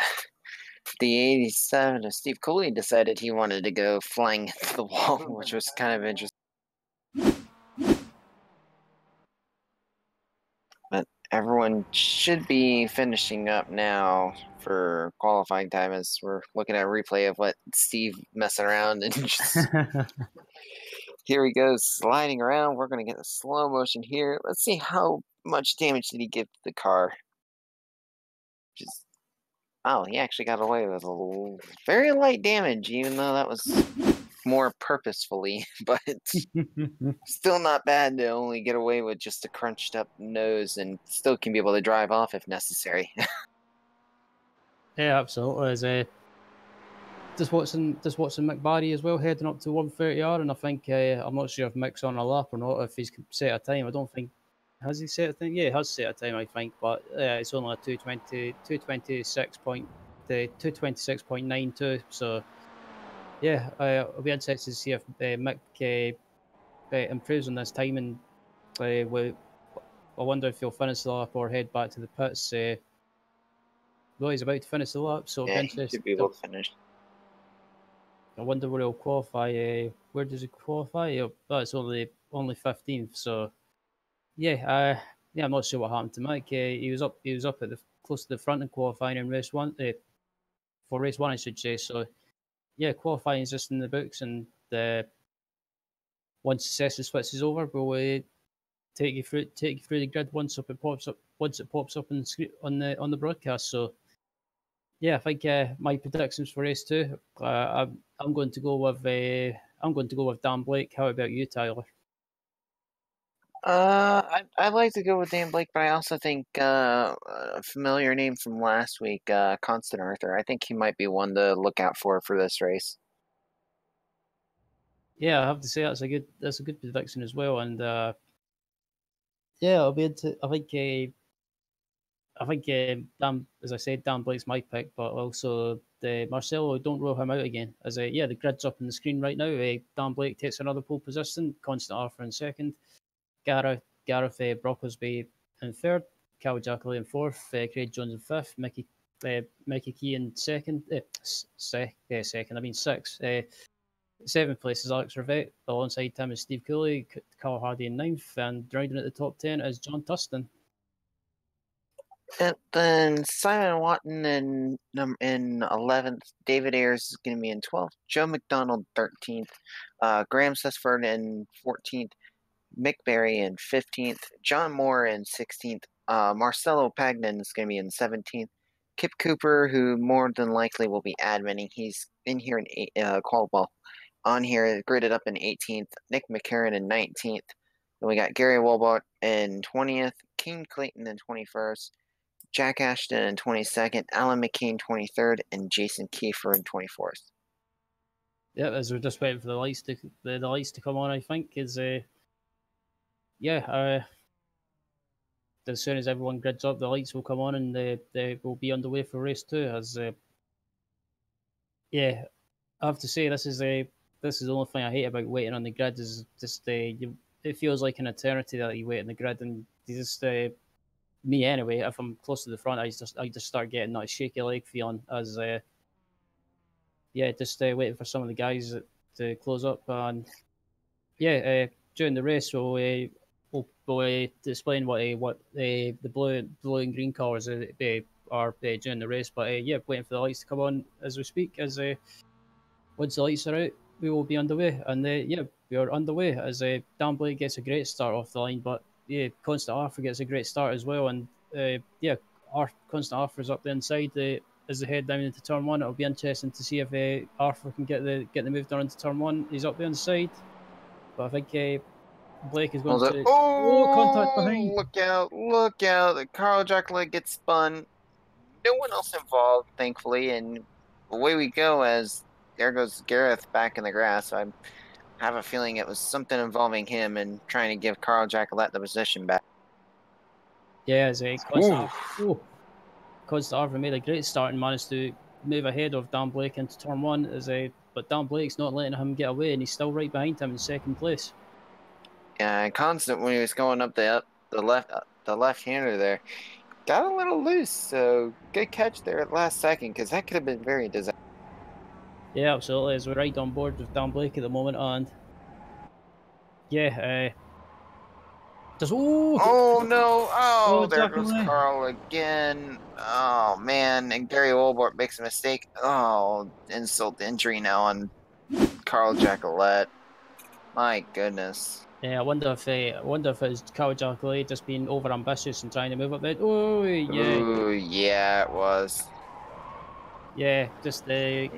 87 of Steve Cooley decided he wanted to go flying into the wall, which was kind of interesting. But everyone should be finishing up now for qualifying time, as we're looking at a replay of what Steve messing around and just here he goes sliding around. We're going to get a slow motion here. Let's see how much damage did he give the car. Oh, he actually got away with a very light damage, even though that was more purposefully, but still not bad to only get away with just a crunched up nose, and still can be able to drive off if necessary. Yeah, absolutely. Just watching Mick Barry as well, heading up to 130R, and I think I'm not sure if Mick's on a lap or not, if he's set a time. I don't think has he set a time. Yeah, he has set a time, I think, but it's only a 226.92. So yeah, I'll be interested to see if Mick improves on this time, and I wonder if he'll finish the lap or head back to the pits. Well, he's about to finish the lap, so Yeah, he should be able to finish. I wonder where he'll qualify. Where does he qualify? Oh, it's only 15th. So yeah, I'm not sure what happened to Mike. He was up at the close to the front in qualifying in race 1. For race 1, I should say. So yeah, qualifying is just in the books, and once the session switches over, we'll take you through the grid once it pops up on the broadcast. So yeah, I think my predictions for race 2. I'm going to go with Dan Blake. How about you, Tyler? I'd like to go with Dan Blake, but I also think a familiar name from last week, Constant Arthur. I think he might be one to look out for this race. Yeah, I have to say that's a good prediction as well. And yeah, I'll be into. I think Dan, as I said, Dan Blake's my pick, but also Marcelo. Don't rule him out again. The grid's up on the screen right now. Dan Blake takes another pole position. Constant Arthur in second. Gareth Brocklesby in third. Cal Jackley in fourth. Craig Jones in fifth. Mickey Key in second. Second. I mean sixth. Seventh place is Alex Rivette. Alongside him is Steve Cooley, Carl Hardy in ninth, and rounding at the top 10 is John Tustin. And then Simon Watton in 11th, David Ayers is going to be in 12th, Joe McDonald 13th, Graham Sussford in 14th, Mick Berry in 15th, John Moore in 16th, Marcelo Pagnan is going to be in 17th, Kip Cooper, who more than likely will be adminning, he's in here in Caldwell, on here gridded up in 18th, Nick McCarron in 19th, then we got Gary Wolbart in 20th, King Clayton in 21st, Jack Ashton in 22nd, Alan McCain 23rd, and Jason Kiefer in 24th. Yeah, as we're just waiting for the lights to come on, I think is as soon as everyone grids up, the lights will come on and they will be underway for race 2. As I have to say this is the only thing I hate about waiting on the grid is just it feels like an eternity that you wait on the grid, and you just me anyway. If I'm close to the front, I just start getting that shaky leg feeling as just waiting for some of the guys to close up. And during the race we'll explain what the blue and green colours are during the race. But waiting for the lights to come on as we speak. As once the lights are out, we will be underway. And we are underway as Dan Blake gets a great start off the line, but Constant Arthur gets a great start as well. And our Constant Arthur's up the inside. As they head down into turn 1, it'll be interesting to see if Arthur can get the move done into turn 1. He's up the inside, but I think Blake is going to contact behind. Look out! Carl Jacqueline gets spun. No one else involved, thankfully, and away we go. As there goes Gareth back in the grass. I have a feeling it was something involving him and trying to give Carl Jacqueline the position back. Yeah, as Constant Arthur made a great start and managed to move ahead of Dan Blake into turn 1 but Dan Blake's not letting him get away, and he's still right behind him in second place. Yeah, and Constant, when he was going up the left-hander there, got a little loose. So good catch there at last second, because that could have been very disastrous. Yeah, absolutely. As we're right on board with Dan Blake at the moment, and there goes Carl again. Oh man, and Gary Wolbart makes a mistake. Oh, insult to injury now on Carl Jacqueline. My goodness. Yeah, I wonder if it's Carl Jacqueline just being over ambitious and trying to move up there. Oh yeah. Ooh, yeah, it was. Yeah, just Carl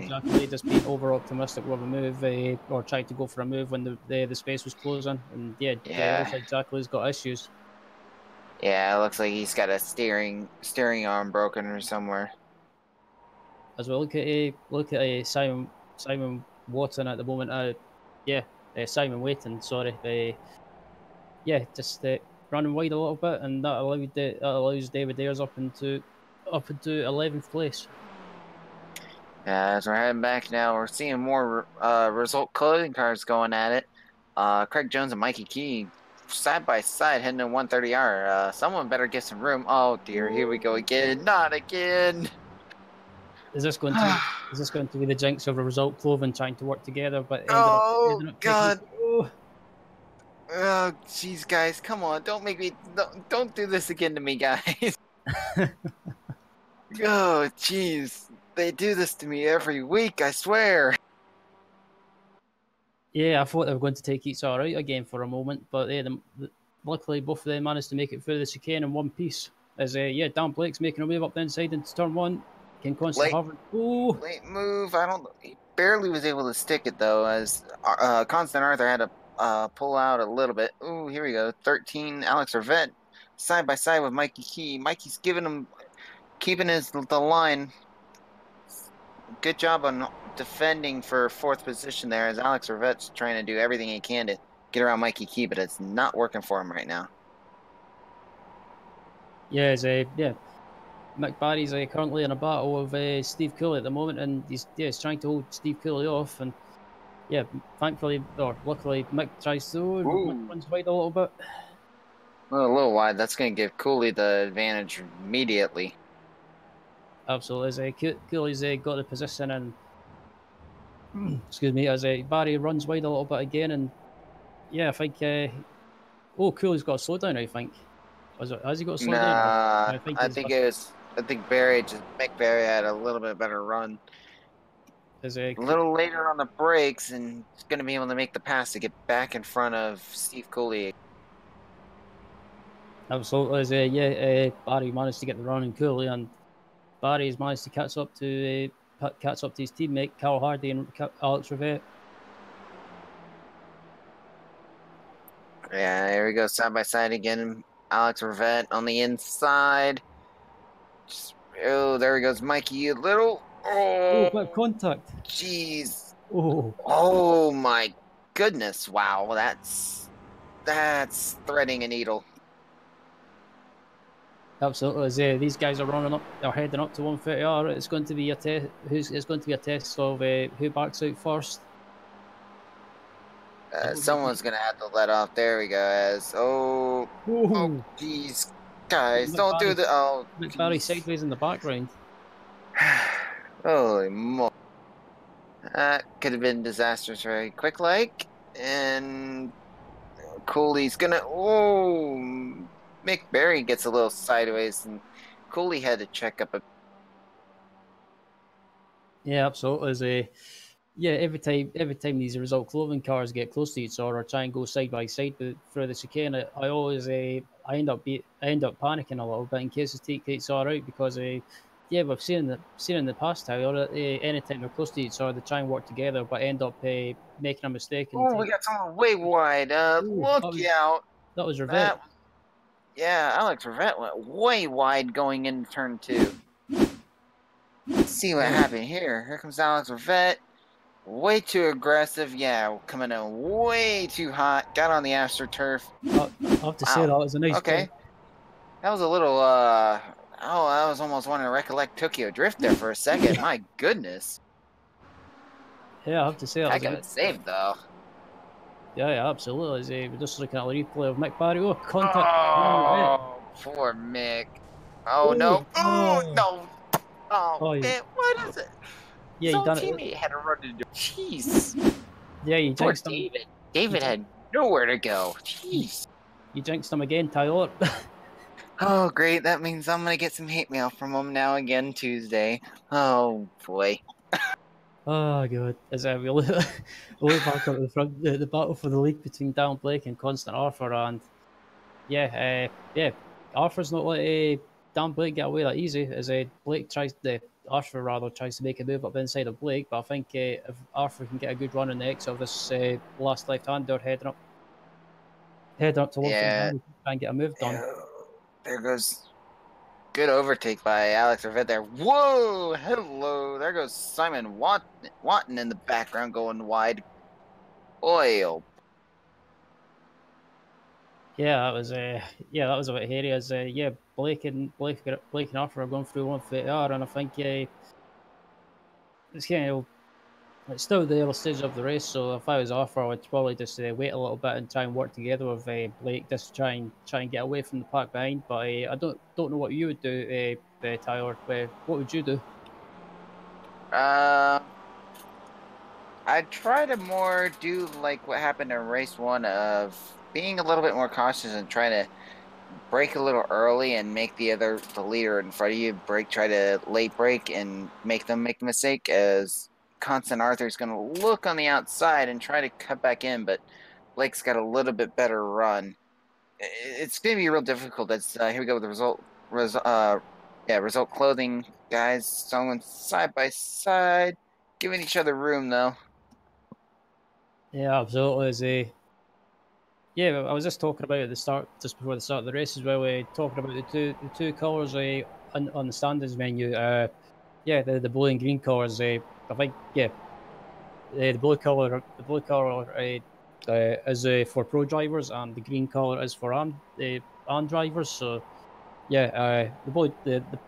Jacqueline just being over optimistic with a move, or trying to go for a move when the space was closing, and it looks like Jacqueline's got issues. Yeah, it looks like he's got a steering arm broken or somewhere. As we look at Simon Watson at the moment, Simon Waiton, sorry, just running wide a little bit, and that allows David Ayres up into 11th place. As we're heading back now, we're seeing more result clothing cars going at it. Craig Jones and Mikey Key side by side heading in 130R. Someone better get some room. Oh dear, here we go again. Not again. Is this going to be the jinx of a result clothing trying to work together? But God. Oh, jeez, guys, come on! Don't do this again to me, guys. Oh, jeez, they do this to me every week. I swear. Yeah, I thought they were going to take each other out again for a moment, but luckily both of them managed to make it through the chicane in one piece. As Dan Blake's making a move up the inside into turn 1. Can Constant hover? Late move. He barely was able to stick it though, as Constant Arthur had to pull out a little bit. Ooh, here we go. 13, Alex Rivette, side by side with Mikey Key. Mikey's keeping the line. Good job on defending for 4th position there, as Alex Rivette's trying to do everything he can to get around Mikey Key, but it's not working for him right now. Yeah, Mick Barry's currently in a battle with Steve Cooley at the moment, and he's trying to hold Steve Cooley off, and luckily Mick tries to runs wide a little bit. Well, a little wide. That's going to give Cooley the advantage immediately. Absolutely, as Cooley's got the position, and excuse me, as Barry runs wide a little bit again, and I think Cooley's got a slowdown, I think. Has he got a slow down? Nah, I think I he's think Mick Barry had a little bit better run. A little later on the brakes, and he's going to be able to make the pass to get back in front of Steve Cooley. Absolutely. Barry managed to get the run in Cooley, and Barry's managed to catch up to his teammate Carl Hardy and Alex Rivette. Yeah, here we go, side by side again. Alex Rivette on the inside. Oh, there he goes, Mikey. A little. Oh, bit of contact. Jeez. Oh. Oh my goodness! Wow, that's threading a needle. Absolutely. These guys are heading up to 130R. It's going to be a test. It's going to be a test of who backs out first. Someone's gonna have to let off. There we go. Oh, jeez, guys, don't do the. Oh, Barry sideways in the background. Holy moly! That could have been disastrous very quick, and Cooley's gonna. Oh, Mick Barry gets a little sideways, and Cooley had to check up a. Yeah, absolutely. Every time these result clothing cars get close to each other or try and go side by side through the chicane, I always I end up panicking a little bit in case they take each other out because we've seen in the past how anytime they're close to each other they try and work together but end up making a mistake. Oh, we got someone way wide. Look out! That was Rivette. Yeah, Alex Rivette went way wide going into turn 2. Let's see what happened here. Here comes Alex Rivette. Way too aggressive. Yeah, coming in way too hot. Got on the AstroTurf. I have to say that was a nice. Okay. That was a little. I was almost wanting to recollect Tokyo Drift there for a second. My goodness. Yeah, I have to say that I got it saved though. Yeah, absolutely. We're just looking at the replay of Mick Barry. Oh, contact. Oh, poor Mick. Oh, no. Oh, no. Oh, man, what is it? Yeah, his own teammate had to run into. Jeez. Yeah, you poor jinxed him. David. David had nowhere to go. Jeez. You jinxed him again, Tyler. Oh, great. That means I'm going to get some hate mail from him now again Tuesday. Oh, boy. Oh, God. As we look back at the battle for the league between Dan Blake and Constant Arthur, and Arthur's not letting Dan Blake get away that easy, as Arthur rather tries to make a move up inside of Blake, but I think if Arthur can get a good run in the exit of this last left-hander heading up to 150 try and get a move done. There goes good overtake by Alex Rivette there. Whoa! Hello! There goes Simon Watton in the background going wide. Oil. Yeah, that was a bit hairy. As Blake and Arthur are going through 150R, and I think it's still the early stage of the race. So if I was Arthur, I would probably just wait a little bit and try and work together with Blake, just try and get away from the pack behind. But I don't know what you would do, Tyler. What would you do? I'd try to more do like what happened in race 1 of being a little bit more cautious and try to brake a little early and make the leader in front of you try to late brake and make them make the mistake, as Constant Arthur's going to look on the outside and try to cut back in, but Blake's got a little bit better run. It's going to be real difficult. Here we go with the result clothing guys going side by side, giving each other room though. Yeah, absolutely. I was just talking about at the start, just before the start of the race as well. Talking about the two colours on the standards menu. The blue and green colours. I think the blue colour is for pro drivers, and the green colour is for on drivers. So the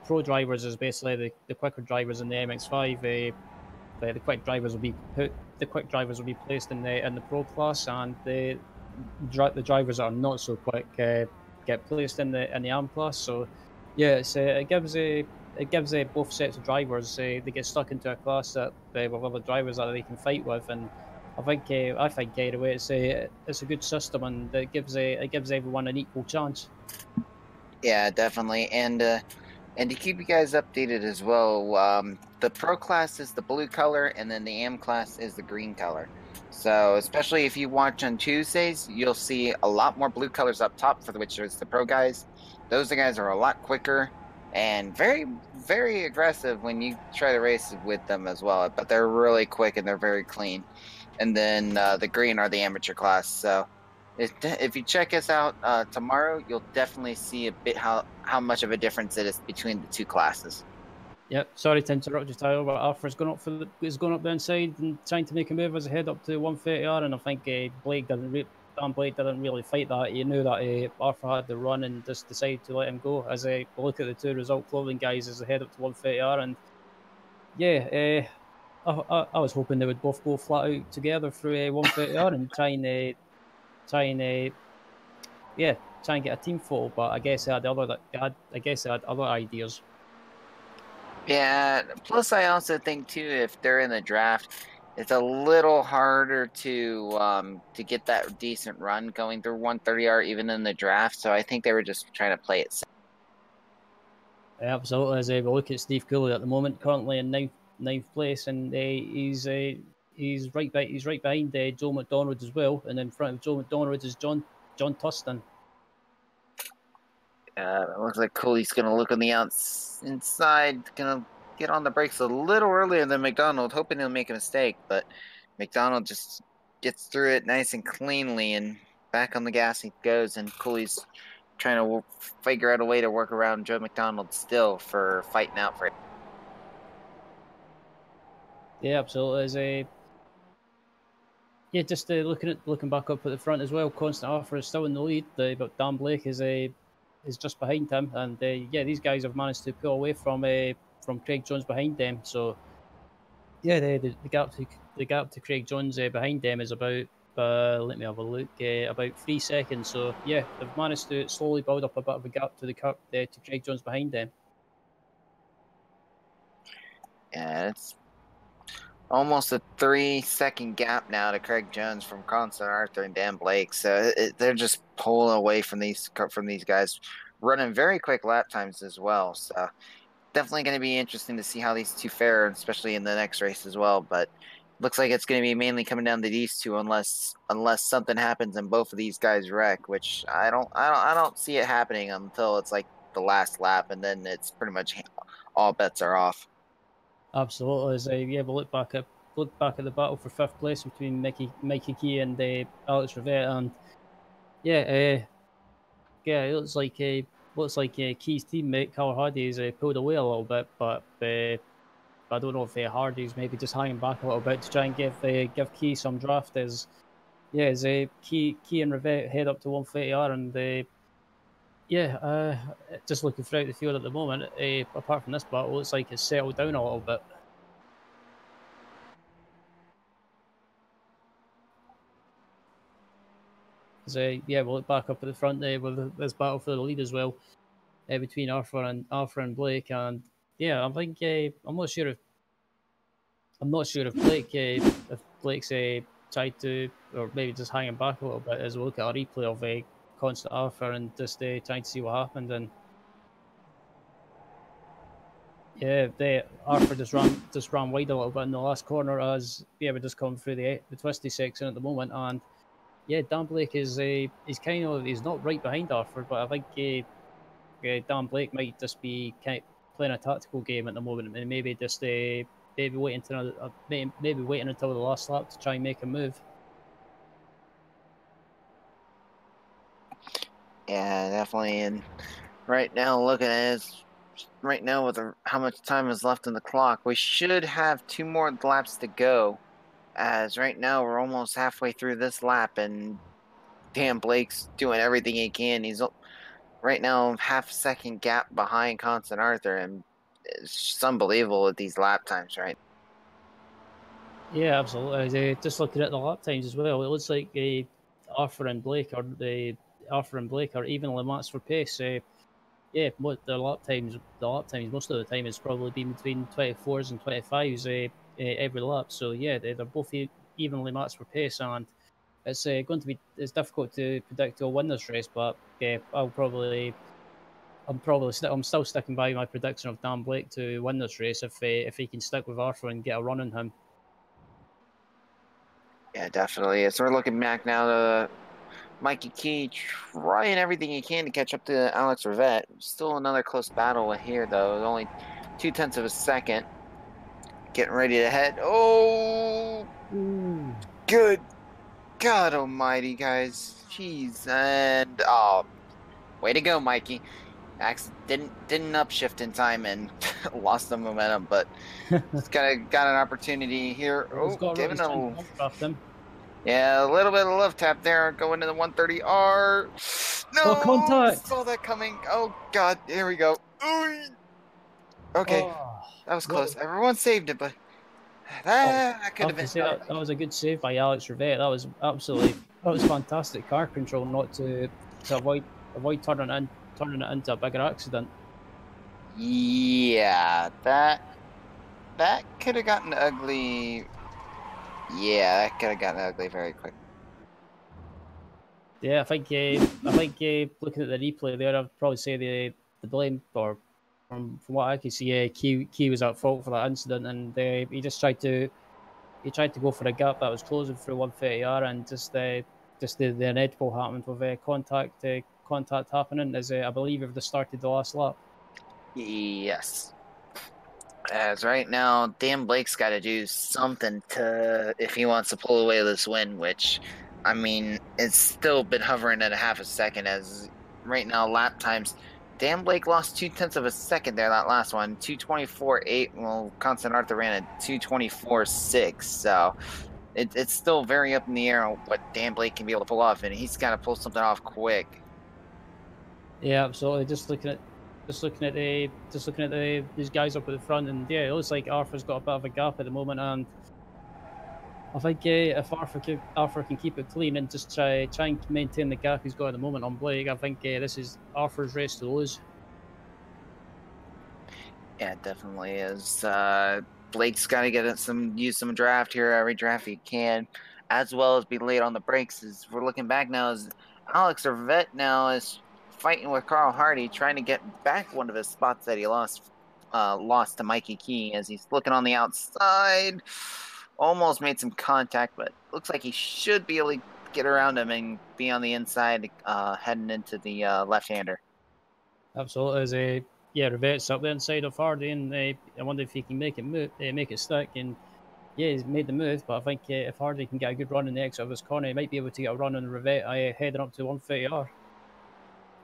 pro drivers is basically the quicker drivers in the MX5. The quick drivers will be placed in the pro class, and the drivers that are not so quick get placed in the AM class. So it gives both sets of drivers they get stuck into a class that with other drivers that they can fight with, and I think either way it's a good system, and it gives everyone an equal chance. Yeah, definitely. And to keep you guys updated as well, the Pro class is the blue color, and then the AM class is the green color. So, especially if you watch on Tuesdays, you'll see a lot more blue colors up top, for which is the Pro guys. Those guys are a lot quicker and very, very aggressive when you try to race with them as well. But they're really quick and they're very clean. And then the green are the amateur class. So, if you check us out tomorrow, you'll definitely see a bit how much of a difference it is between the two classes. Yep, sorry to interrupt you, Tyler, but Arthur's going up is going up the inside and trying to make a move as a head up to 130R, and I think Dan Blake didn't really fight that. He knew that Arthur had the run and just decided to let him go. As I look at the two result clothing guys as they head up to 130R, and yeah, I was hoping they would both go flat out together through 130R and try and yeah, try and get a team photo. But I guess I guess they had other ideas. Yeah, plus I also think too, if they're in the draft, it's a little harder to get that decent run going through 130R even in the draft. So I think they were just trying to play it safe. Absolutely. As we look at Steve Cooley at the moment, currently in ninth place, and he's right behind Joe McDonald as well, and in front of Joe McDonald is John Tustin. It looks like Cooley's going to look on the inside, going to get on the brakes a little earlier than McDonald, hoping he'll make a mistake, but McDonald just gets through it nice and cleanly, and back on the gas he goes, and Cooley's trying to figure out a way to work around Joe McDonald still for fighting out for it. Yeah, absolutely. Just looking back up at the front as well. Constant Arthur is still in the lead, but Dan Blake is just behind him, and these guys have managed to pull away from Craig Jones behind them. So yeah, the gap to Craig Jones behind them is about let me have a look, about 3 seconds. So yeah, they've managed to slowly build up a bit of a gap to to Craig Jones behind them. Yeah, it's almost a 3-second gap now to Craig Jones from Constant Arthur and Dan Blake. So they're just pulling away from these guys, running very quick lap times as well. So definitely going to be interesting to see how these two fare, especially in the next race as well. But looks like it's going to be mainly coming down to these two, unless something happens and both of these guys wreck, which I don't see it happening until it's like the last lap, and then it's pretty much all bets are off. Absolutely. We'll look back at the battle for fifth place between Mikey Key and Alex Rivette, and yeah, it looks like Key's teammate Carl Hardy has pulled away a little bit, but I don't know if Hardy's maybe just hanging back a little bit to try and give Key some draft. As Key and Rivette head up to 130R, and just looking throughout the field at the moment. Apart from this battle, it looks like it's settled down a little bit. We'll look back up at the front there with this battle for the lead as well, between Arthur and Blake, and yeah, I think I'm not sure if Blake's tried to, or maybe just hanging back a little bit as we look at a replay of Constant Arthur and just trying to see what happened. And yeah, Arthur just ran wide a little bit in the last corner as we're just coming through the twisty section at the moment. And yeah, Dan Blake is he's not right behind Arthur, but I think Dan Blake might just be playing a tactical game at the moment, and maybe just maybe waiting until the last lap to try and make a move. Yeah, definitely. And right now, looking at it, right now with how much time is left in the clock, we should have 2 more laps to go. As right now we're almost halfway through this lap, and Dan Blake's doing everything he can. He's right now half a second gap behind Constant Arthur, and it's just unbelievable at these lap times, right? Yeah, absolutely. Just looking at the lap times as well, it looks like Arthur and Blake are evenly matched for pace. What the lap times most of the time has probably been between 24s and 25s every lap. So yeah, they're both evenly matched for pace, and it's difficult to predict who'll win this race. But I'll probably I'm still sticking by my prediction of Dan Blake to win this race if he can stick with Arthur and get a run on him. Yeah, definitely. So we're looking back now to Mikey Key trying everything he can to catch up to Alex Rivette. Still another close battle here, though. Only 0.2 of a second. Getting ready to head. Oh, good God almighty, guys. Jeez. And, way to go, Mikey. Didn't upshift in time and lost the momentum, but it's got an opportunity here. He's got giving a him. Yeah, a little bit of love tap there, going to the 130R. No, contact. Saw that coming. Oh God, here we go. Okay, that was close. Everyone saved it, but that could have been. That was a good save by Alex Rivette. That was fantastic car control, not to avoid turning it into a bigger accident. Yeah, that could have gotten ugly. Yeah, that could have gotten ugly very quick. Yeah, I think looking at the replay there, I'd probably say the blame, or from what I can see, Key was at fault for that incident, and he tried to go for a gap that was closing through 130R, and just the inevitable happened with contact happening as I believe if they started the last lap. Yes. As right now, Dan Blake's got to do something if he wants to pull away this win, which, I mean, it's still been hovering at a half a second as right now lap times. Dan Blake lost 0.2 of a second there, that last one, 2:24.8. Well, Constant Arthur ran at 2:24.6. So it's still very up in the air on what Dan Blake can be able to pull off, and he's got to pull something off quick. Yeah, absolutely. Just looking at these guys up at the front, and yeah, it looks like Arthur's got a bit of a gap at the moment, and I think if Arthur can keep it clean and just try and maintain the gap he's got at the moment on Blake, I think this is Arthur's race to lose. Yeah, it definitely is. Blake's got to use some draft here, every draft he can, as well as be late on the brakes. As we're looking back now, as Alex Rivette now is fighting with Carl Hardy, trying to get back one of his spots that he lost to Mikey Key, as he's looking on the outside. Almost made some contact, but looks like he should be able to get around him and be on the inside, heading into the left-hander. Absolutely, as Rivette's up the inside of Hardy, and I wonder if he can make it stick. And yeah, he's made the move, but I think if Hardy can get a good run in the exit of his corner, he might be able to get a run on Rivette heading up to 130R.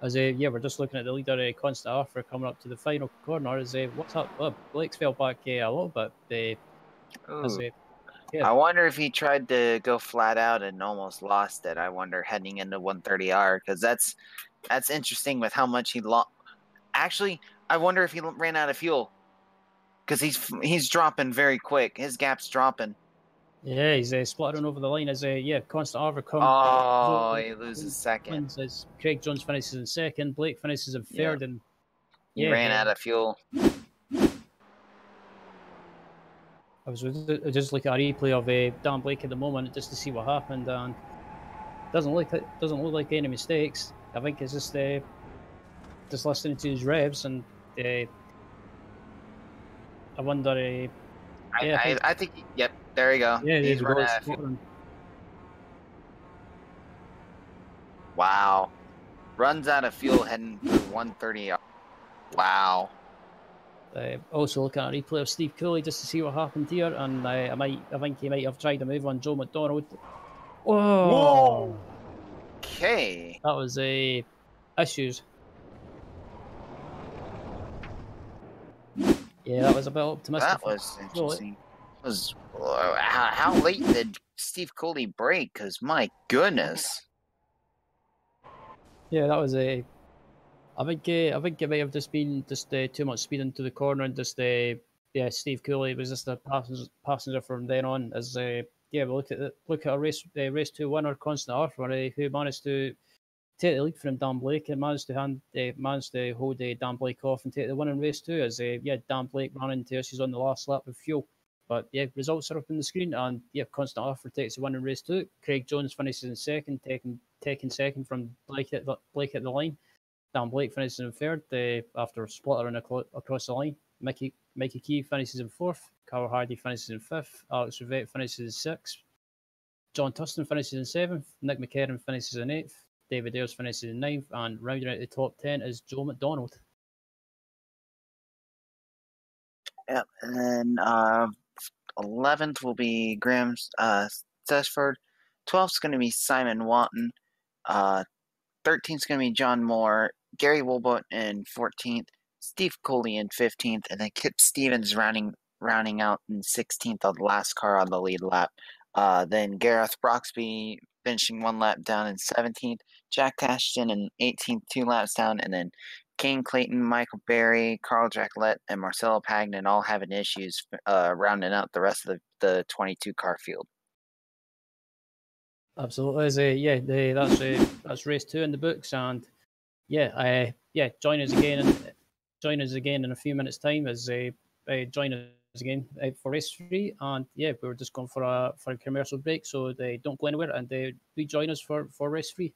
As we're just looking at the leader, Constant Arthur, coming up to the final corner. As what's up? Blake's fell back a little bit. I wonder if he tried to go flat out and almost lost it. I wonder heading into 130R, because that's interesting with how much he lost. Actually, I wonder if he ran out of fuel, because he's dropping very quick. His gap's dropping. Yeah, he's splattering over the line as Constant Arthur comes. Oh, he loses second. As Craig Jones finishes in second, Blake finishes in third, and he ran out of fuel. I was just looking at a replay of Dan Blake at the moment just to see what happened, and doesn't look like any mistakes. I think it's just listening to his revs, and I wonder. I think. Yep, there you go. Yeah, he's running out of fuel. Wow, runs out of fuel heading to 130. Wow. Also looking at a replay of Steve Cooley just to see what happened here, and I think he might have tried to move on Joe McDonald. Whoa! Okay. That was issues. Yeah, that was a bit optimistic. That was interesting. How late did Steve Cooley brake? Because my goodness. Yeah, that was I think it might have just been too much speed into the corner, and Steve Cooley was just a passenger from then on. As we look at a race 2 winner, Constant Arthur, who managed to take the lead from Dan Blake and managed to hold Dan Blake off and take the win in race 2. As Dan Blake ran into issues on the last lap with fuel. But results are up on the screen, and Constant Arthur takes the win in race 2. Craig Jones finishes in second, taking second from Blake at the line. Dan Blake finishes in third after splattering across the line. Mickey Key finishes in fourth. Carl Hardy finishes in fifth. Alex Rivette finishes in sixth. John Tustin finishes in seventh. Nick McCarron finishes in eighth. David Ayres finishes in ninth. And rounding out the top 10 is Joe McDonald. Yep, and then 11th will be Graham Sesford. 12th is going to be Simon Watton. 13th is going to be John Moore. Gary Wilbot in 14th. Steve Coley in 15th. And then Kip Stevens rounding out in 16th on the last car on the lead lap. Then Gareth Broxby finishing one lap down in 17th. Jack Ashton in 18th, 2 laps down. And then Kane Clayton, Michael Berry, Carl Jacqueline, and Marcelo Pagnan all having issues rounding out the rest of the 22 car field. Absolutely, that's race 2 in the books, and join us again in a few minutes' time as join us again for race 3, and we're just going for a commercial break, so they don't go anywhere, and do join us for race 3.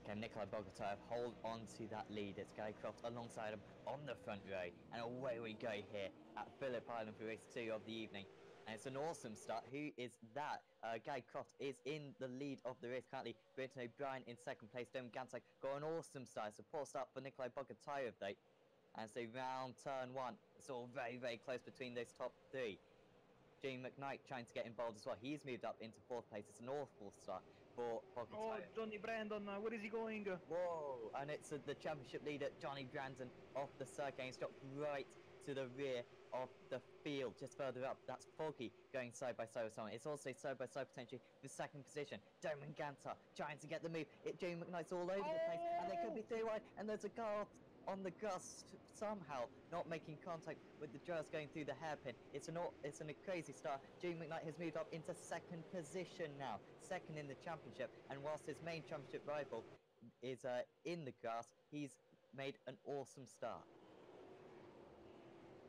Can Nikolai Bogotayev hold on to that lead? It's Guy Croft alongside him on the front row. And away we go here at Phillip Island for race 2 of the evening. And it's an awesome start. Who is that? Guy Croft is in the lead of the race currently. Brenton O'Brien in second place. Damon Gantek got an awesome start. It's a poor start for Nikolai Bogotayev though. And so round turn 1. It's all very, very close between those top 3. Jamie McKnight trying to get involved as well. He's moved up into 4th place. It's an awful start for Bogotayev. Oh, Johnny Brandon, where is he going? Whoa! And it's the championship leader, Johnny Brandon, off the circuit. He's dropped right to the rear of the field, just further up. That's Foggy going side by side with someone. It's also side by side potentially with 2nd position. Damon Gantar trying to get the move. Jamie McKnight's all over the place, and they could be 3 wide. And there's a car on the grass somehow not making contact with the grass going through the hairpin. It's a crazy start. Jamie McKnight has moved up into 2nd position now, 2nd in the championship. And whilst his main championship rival is in the grass, he's made an awesome start.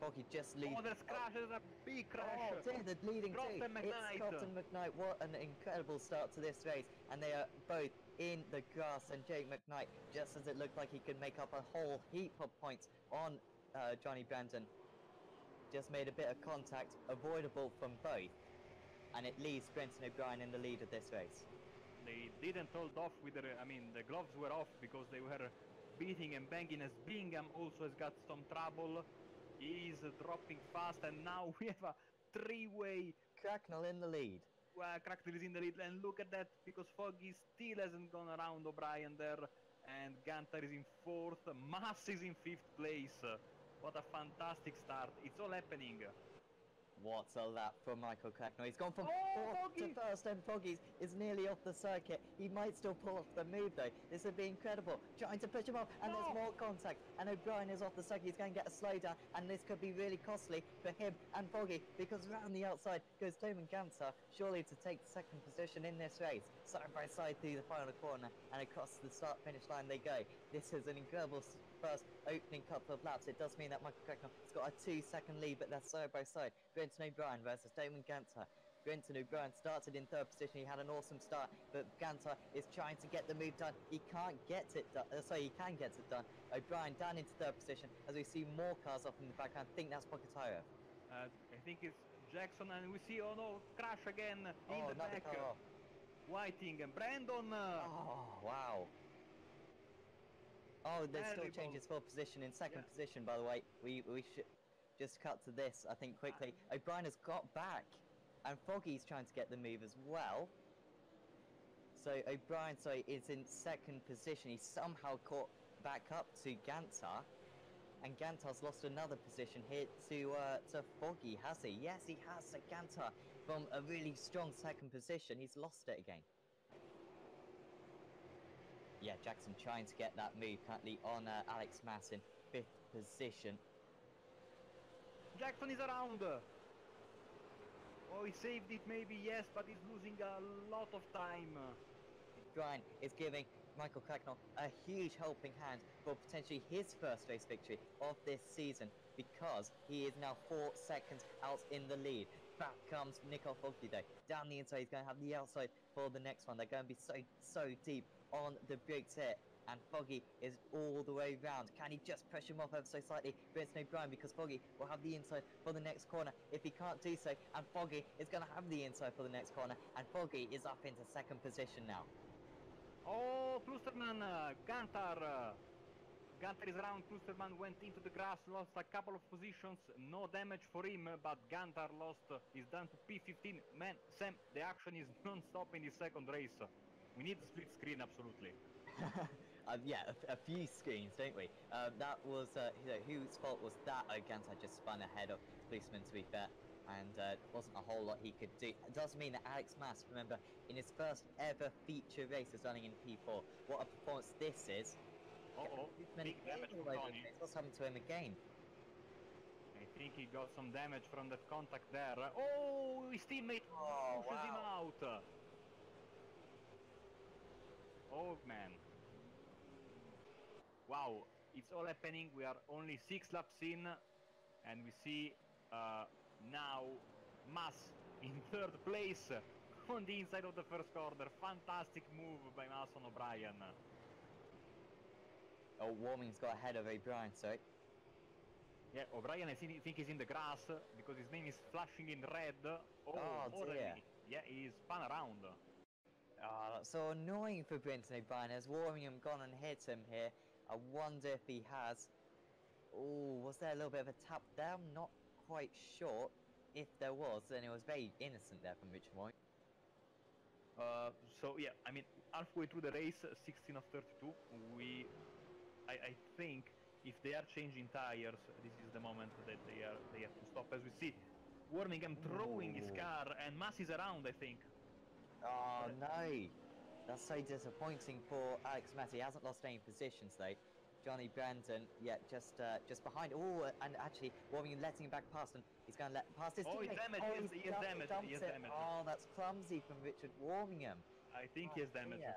Foggy just leads. Oh, there's crash, there's a big crash. Oh dear, the leading Croft two. and McKnight. It's Croft and McKnight. What an incredible start to this race. And they are both in the grass. And Jake McKnight, just as it looked like he could make up a whole heap of points on Johnny Brandon, just made a bit of contact, avoidable from both. And it leaves Brenton O'Brien in the lead of this race. They didn't hold off with their, I mean, the gloves were off because they were beating and banging, as Bingham also has got some trouble. He's dropping fast, and now we have a 3-way. Cracknell in the lead. Well, Cracknell is in the lead, and look at that, because Foggy still hasn't gone around O'Brien there, and Gantar is in 4th, Mass is in 5th place. What a fantastic start. It's all happening. What's a lap from Michael Cracknell? He's gone from 4th Foggy to 1st, and Foggy is nearly off the circuit. He might still pull off the move though. This would be incredible. Trying to push him off, and there's more contact. And O'Brien is off the circuit. He's going to get a slowdown, and this could be really costly for him and Foggy, because round the outside goes Damon Gantar, surely to take 2nd position in this race. Side by side through the final corner, and across the start-finish line they go. This is an incredible first opening couple of laps. It does mean that Michael Cracknell has got a 2-second lead, but they're side by side. Brenton O'Brien versus Damon Gantar. Brenton O'Brien started in 3rd position. He had an awesome start, but Gantar is trying to get the move done. He can't get it done. He can get it done. O'Brien down into 3rd position as we see more cars off in the background. I think that's Bogotayev. I think it's Jackson, and we see, oh no, crash again in the back. Car. Whiting and Brandon. Oh, wow. Oh, there's still Terrible. changes for position in 2nd position, by the way. We should just cut to this, I think, quickly. O'Brien has got back, and Foggy's trying to get the move as well. So O'Brien, is in 2nd position. He's somehow caught back up to Gantar, and Gantar's lost another position here to Foggy, has he? Yes, he has. So Gantar, from a really strong 2nd position, he's lost it again. Yeah, Jackson trying to get that move currently on Alex Mass in 5th position. Jackson is around. Oh, he saved it maybe, yes, but he's losing a lot of time. Brian is giving Michael Cracknell a huge helping hand for potentially his first race victory of this season, because he is now 4 seconds out in the lead. Back comes Nico Foggy though. Down the inside, he's going to have the outside for the next one. They're going to be so deep on the brakes here. And Foggy is all the way round. Can he just push him off ever so slightly? Brenton O'Brien, because Foggy will have the inside for the next corner if he can't do so. And Foggy is going to have the inside for the next corner. And Foggy is up into 2nd position now. Oh, Klusterman, Gantar. Gantar is around. Klusterman went into the grass, lost a couple of positions. No damage for him, but Gantar lost. He's down to P15. Man, Sam, the action is non-stop in the 2nd race. We need a split screen, absolutely. Yeah, a few screens, don't we? That was, whose fault was that? Gantar just spun ahead of policeman, to be fair, and wasn't a whole lot he could do. It does mean that Alex Mass, remember, in his first ever feature race is running in P4. What a performance this is. Big damage from Tony. What's happened to him again? I think he got some damage from that contact there. Oh, his teammate pushes him out. Oh man. Wow, it's all happening. We are only 6 laps in, and we see now Mass in 3rd place on the inside of the first corner. Fantastic move by Mass on O'Brien. Oh, Warming's got ahead of O'Brien, sorry. Yeah, O'Brien, I think he's in the grass because his name is flashing in red. Oh, dear. Yeah, he's spun around. Oh, that's so annoying for Brenton O'Brien. Has Warmingham gone and hit him here? I wonder if he has. Oh, was there a little bit of a tap there? I'm not quite sure. If there was, then it was very innocent there from Richard Warming. So yeah, I mean, halfway through the race, 16 of 32, I think if they are changing tires, this is the moment that they have to stop. As we see, Warmingham throwing his car and Mass is around, I think. Oh, no. That's so disappointing for Alex Massey. He hasn't lost any positions, though. Johnny Brandon, yeah, just behind. Oh, and actually, Warmingham letting him back past, and he's going to let him past his Oh, he's teammate. damaged. He has damage. He has damage. Oh, that's clumsy from Richard Warmingham. I think he has damage. Yeah.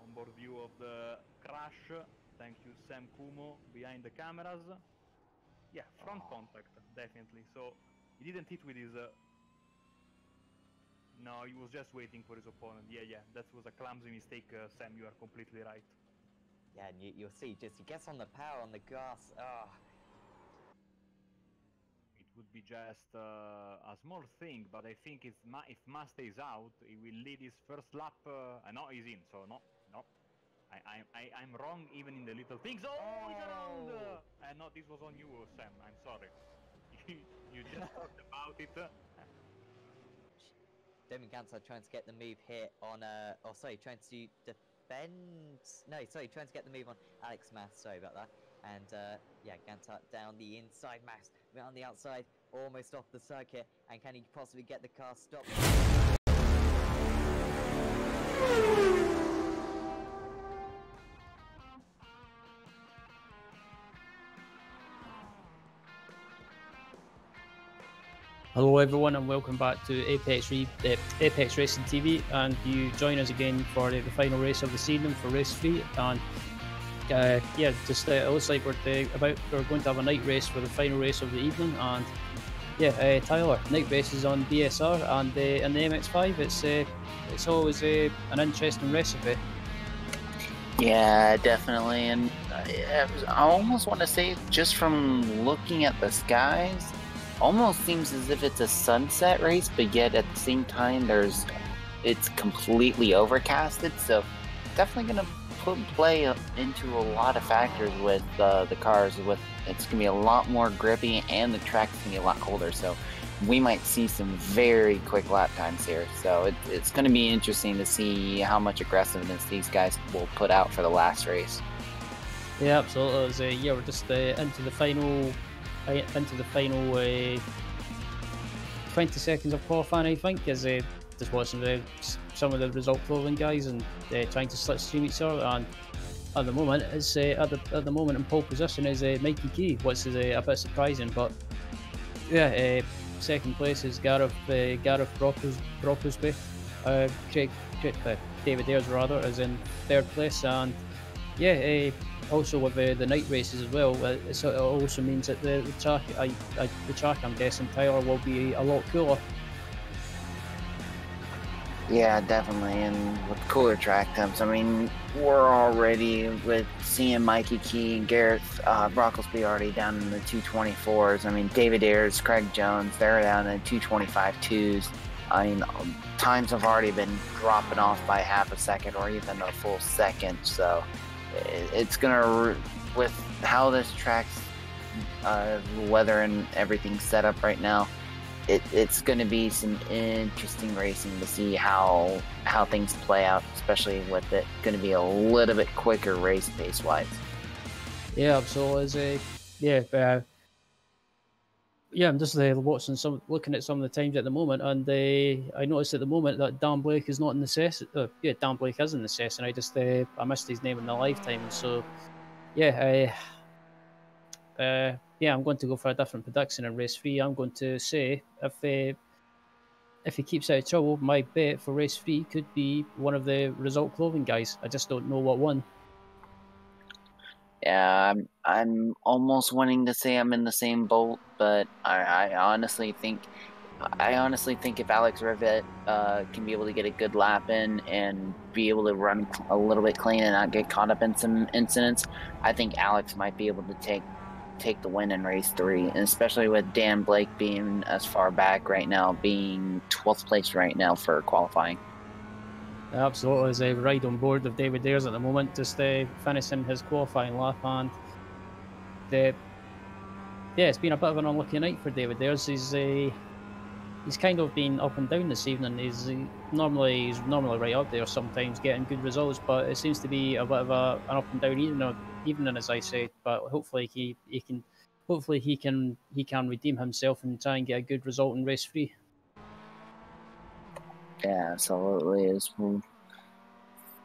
Onboard view of the crash. Thank you, Sam Kumo, behind the cameras. Yeah, front contact, definitely. So he didn't hit with his. No, he was just waiting for his opponent. Yeah, that was a clumsy mistake, Sam. You are completely right. Yeah, and you'll see, just he gets on the power on the grass. Oh. It would be just a small thing, but I think if Ma stays out, he will lead his first lap. No, he's in, so no. I'm wrong even in the little things. Oh, he's around! No, this was on you, Sam. I'm sorry. You just talked about it. Damien Gansard trying to get the move here on, trying to defend. No, sorry, trying to get the move on Alex Mass. Sorry about that. And yeah, Gansard down the inside, Mass on the outside, almost off the circuit. And can he possibly get the car stopped? Hello everyone and welcome back to Apex Racing TV, and you join us again for the final race of this evening for race 3. And yeah, just it looks like we're going to have a night race for the final race of the evening. And yeah, Tyler, night races on BSR and the MX5. It's always an interesting recipe. Yeah, definitely. And I almost want to say, just from looking at the skies, almost seems as if it's a sunset race, but yet at the same time it's completely overcasted, so definitely going to play into a lot of factors with the cars. It's going to be a lot more grippy, and the track's going to be a lot colder, so we might see some very quick lap times here. So it's going to be interesting to see how much aggressiveness these guys will put out for the last race. Yeah, absolutely. We're just into the final 20 seconds of qualifying, I think, as just watching some of the result clothing guys and trying to slipstream each other. And at the moment, it's at the moment in pole position is Mikey Key, which is a bit surprising. But yeah, second place is Gareth Brocklesby. David Ayres rather is in third place, and yeah. Also with the night races as well, it also means that the track, I'm guessing, Tyler, will be a lot cooler. Yeah, definitely, and with cooler track temps, I mean, we're already with seeing Mikey Key and Gareth Brocklesby already down in the 224s. I mean, David Ayres, Craig Jones, they're down in 225.2s. I mean, times have already been dropping off by half a second or even a full second, so it's gonna, with how this track's weather and everything set up right now, it's gonna be some interesting racing to see how things play out, especially with it gonna be a little bit quicker race pace wise. Yeah, absolutely. I'm just looking at some of the times at the moment, and I noticed at the moment that Dan Blake is not in the session. Dan Blake is in the session. I missed his name in the lifetime. So yeah, I'm going to go for a different prediction in race 3. I'm going to say if he keeps out of trouble, my bet for race 3 could be one of the result clothing guys. I just don't know what one. Yeah, I'm almost wanting to say I'm in the same boat, but I honestly think I honestly think if Alex Rivet can be able to get a good lap in and be able to run a little bit clean and not get caught up in some incidents, I think Alex might be able to take the win in race 3, and especially with Dan Blake being as far back right now, being 12th place right now for qualifying. Absolutely, as a ride on board of David Ayres at the moment, just finishing his qualifying lap, and yeah, it's been a bit of an unlucky night for David Ayres. He's kind of been up and down this evening. He's normally right up there, sometimes getting good results, but it seems to be a bit of an up and down evening, as I say. But hopefully he can redeem himself and try and get a good result in race 3. Yeah, absolutely. As we're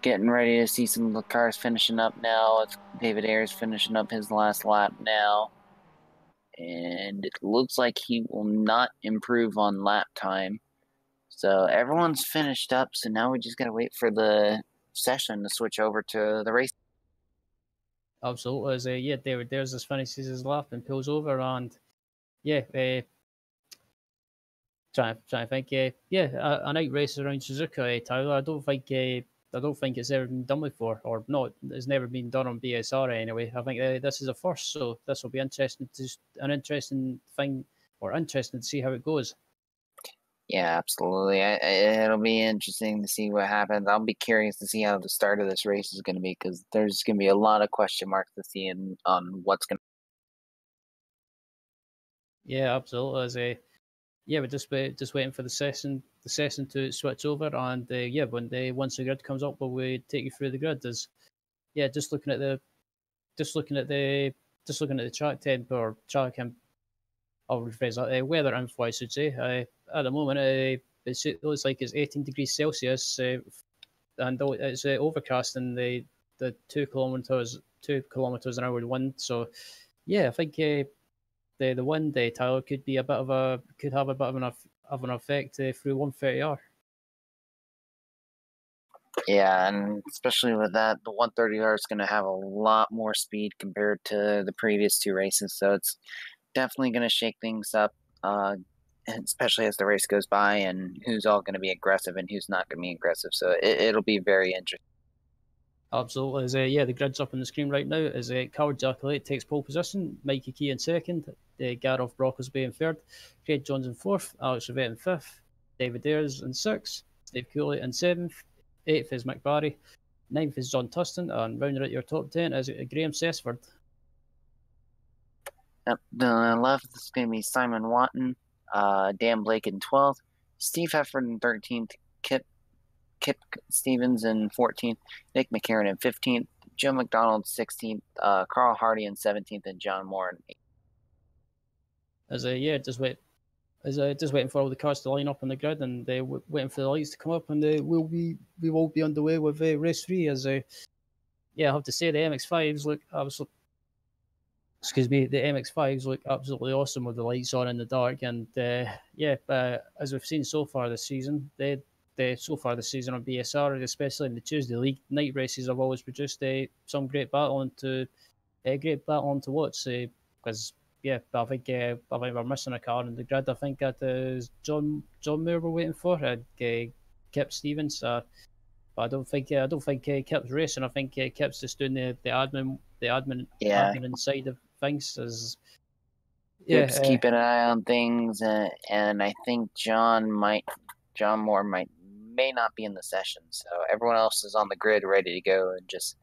getting ready to see some of the cars finishing up now. It's David Ayres finishing up his last lap now. And it looks like he will not improve on lap time. So everyone's finished up, so now we just gotta wait for the session to switch over to the race. Absolutely, as David Ayres just finishes his lap and pulls over, and yeah, trying to think, a night race around Suzuka, Tyler. I don't think it's ever been done before, or not. It's never been done on BSR anyway. I think this is a first, so this will be an interesting thing, or interesting to see how it goes. Yeah, absolutely. It'll be interesting to see what happens. I'll be curious to see how the start of this race is going to be, because there's going to be a lot of question marks to see on what's going to. Yeah, absolutely. We're just waiting for the session to switch over, and once the grid comes up, we'll take you through the grid. Just looking at the track temp or track I'll rephrase that. Weather info, I should say. At the moment, it looks like it's 18 degrees Celsius, and it's overcast in the 2 kilometers an hour wind. So, yeah, I think the wind, Tyler, could have a bit of an effect through 130R. Yeah, and especially with that, the 130R is going to have a lot more speed compared to the previous 2 races, so it's definitely going to shake things up, especially as the race goes by, and who's all going to be aggressive and who's not going to be aggressive. So it'll be very interesting. Absolutely. The grid's up on the screen right now. As Coward Jack 8 takes pole position, Mikey Key in second, Gareth Brocklesby in third, Craig Jones in fourth, Alex Rivet in fifth, David Ayres in sixth, Steve Cooley in seventh, eighth is McBarry, ninth is John Tustin, and rounding out your top 10 is Graham Sessford. Up the left is going to be Simon Watton, Dan Blake in 12th, Steve Hefford in 13th, Kip Stevens in 14th, Nick McCarron in 15th, Joe McDonald 16th, Carl Hardy in 17th, and John Moore in 8th. Just waiting for all the cars to line up on the grid, and waiting for the lights to come up, and we will be underway with race 3. I have to say the MX5s look absolutely. Excuse me, the MX5s look absolutely awesome with the lights on in the dark, and as we've seen so far this season, on BSR, especially in the Tuesday League night races, have always produced some great battling to watch. Because I think we're missing a car in the grid. I think that is John Moore we're waiting for, and Kip Stevens. But I don't think Kip's racing. I think Kip's just doing the admin inside of things. Kip's keeping an eye on things, and I think John Moore may not be in the session. So everyone else is on the grid ready to go, and just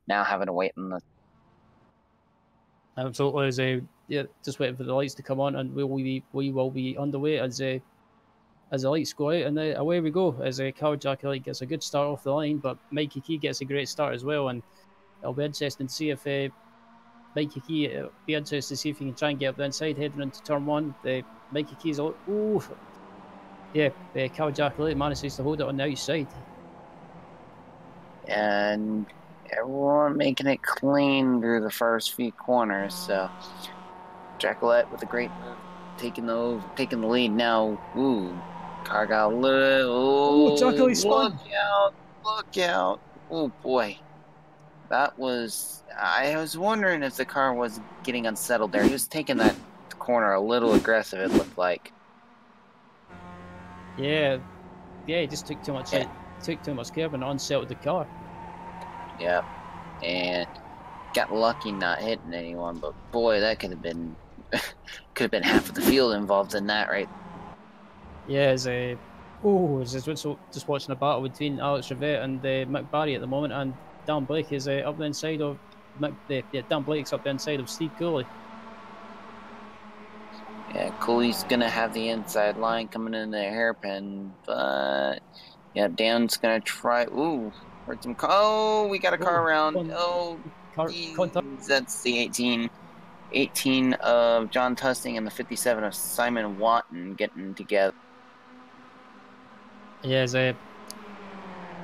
now having to wait in the. Absolutely, just waiting for the lights to come on, and we will be underway as the lights go out, and away we go. As Carl Jack gets a good start off the line, but Mikey Key gets a great start as well, and it'll be interesting to see if Mikey Key. It'll be interesting to see if he can try and get up the inside heading into turn 1. Mikey Key's Carl Jack manages to hold it on the outside, and everyone making it clean through the first few corners. So Jacqueline with a great move, taking the lead now. Ooh, car got a little. Jacqueline spun. Look out! Oh boy, that was. I was wondering if the car was getting unsettled there. He was taking that corner a little aggressive. It looked like. Yeah, he just took too much. Yeah. Took too much curb and unsettled the car. Yep. And got lucky not hitting anyone, but boy, that could have been half of the field involved in that, right? Yeah, as a just watching a battle between Alex Rivette and Mick Barry at the moment, and Dan Blake is up the inside of Dan Blake's up the inside of Steve Cooley. Yeah, Cooley's gonna have the inside line coming in the hairpin, but yeah, Dan's gonna try. Ooh, heard some. Oh, we got a car around. Oh, geez, that's the 18 of John Tusting and the 57 of Simon Watton getting together. Yeah,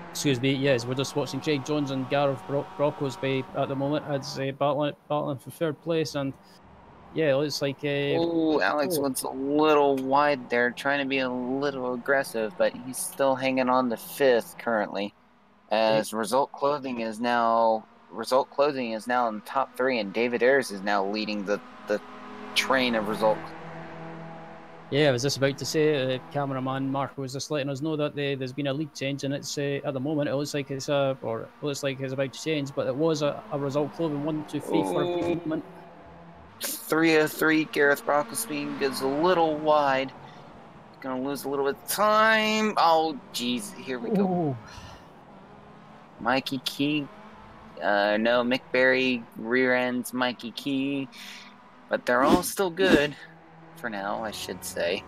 excuse me. Yes, we're just watching Craig Jones and Gareth Brocklesby at the moment as battling for third place, and yeah, it looks like. Oh, Alex was a little wide there, trying to be a little aggressive, but he's still hanging on to fifth currently. As Result Clothing is now in the top 3, and David Ayres is now leading the train of Result. Yeah, I was just about to say, cameraman Mark was just letting us know that there's been a league change, and it's at the moment it looks like it's about to change, but it was a Result Clothing 1, 2, 3 for a brief moment. 303, Gareth Brocklesby is a little wide. Gonna lose a little bit of time. Oh, geez, here we go. Mikey Key. No, Mick Barry rear ends Mikey Key, but they're all still good for now, I should say.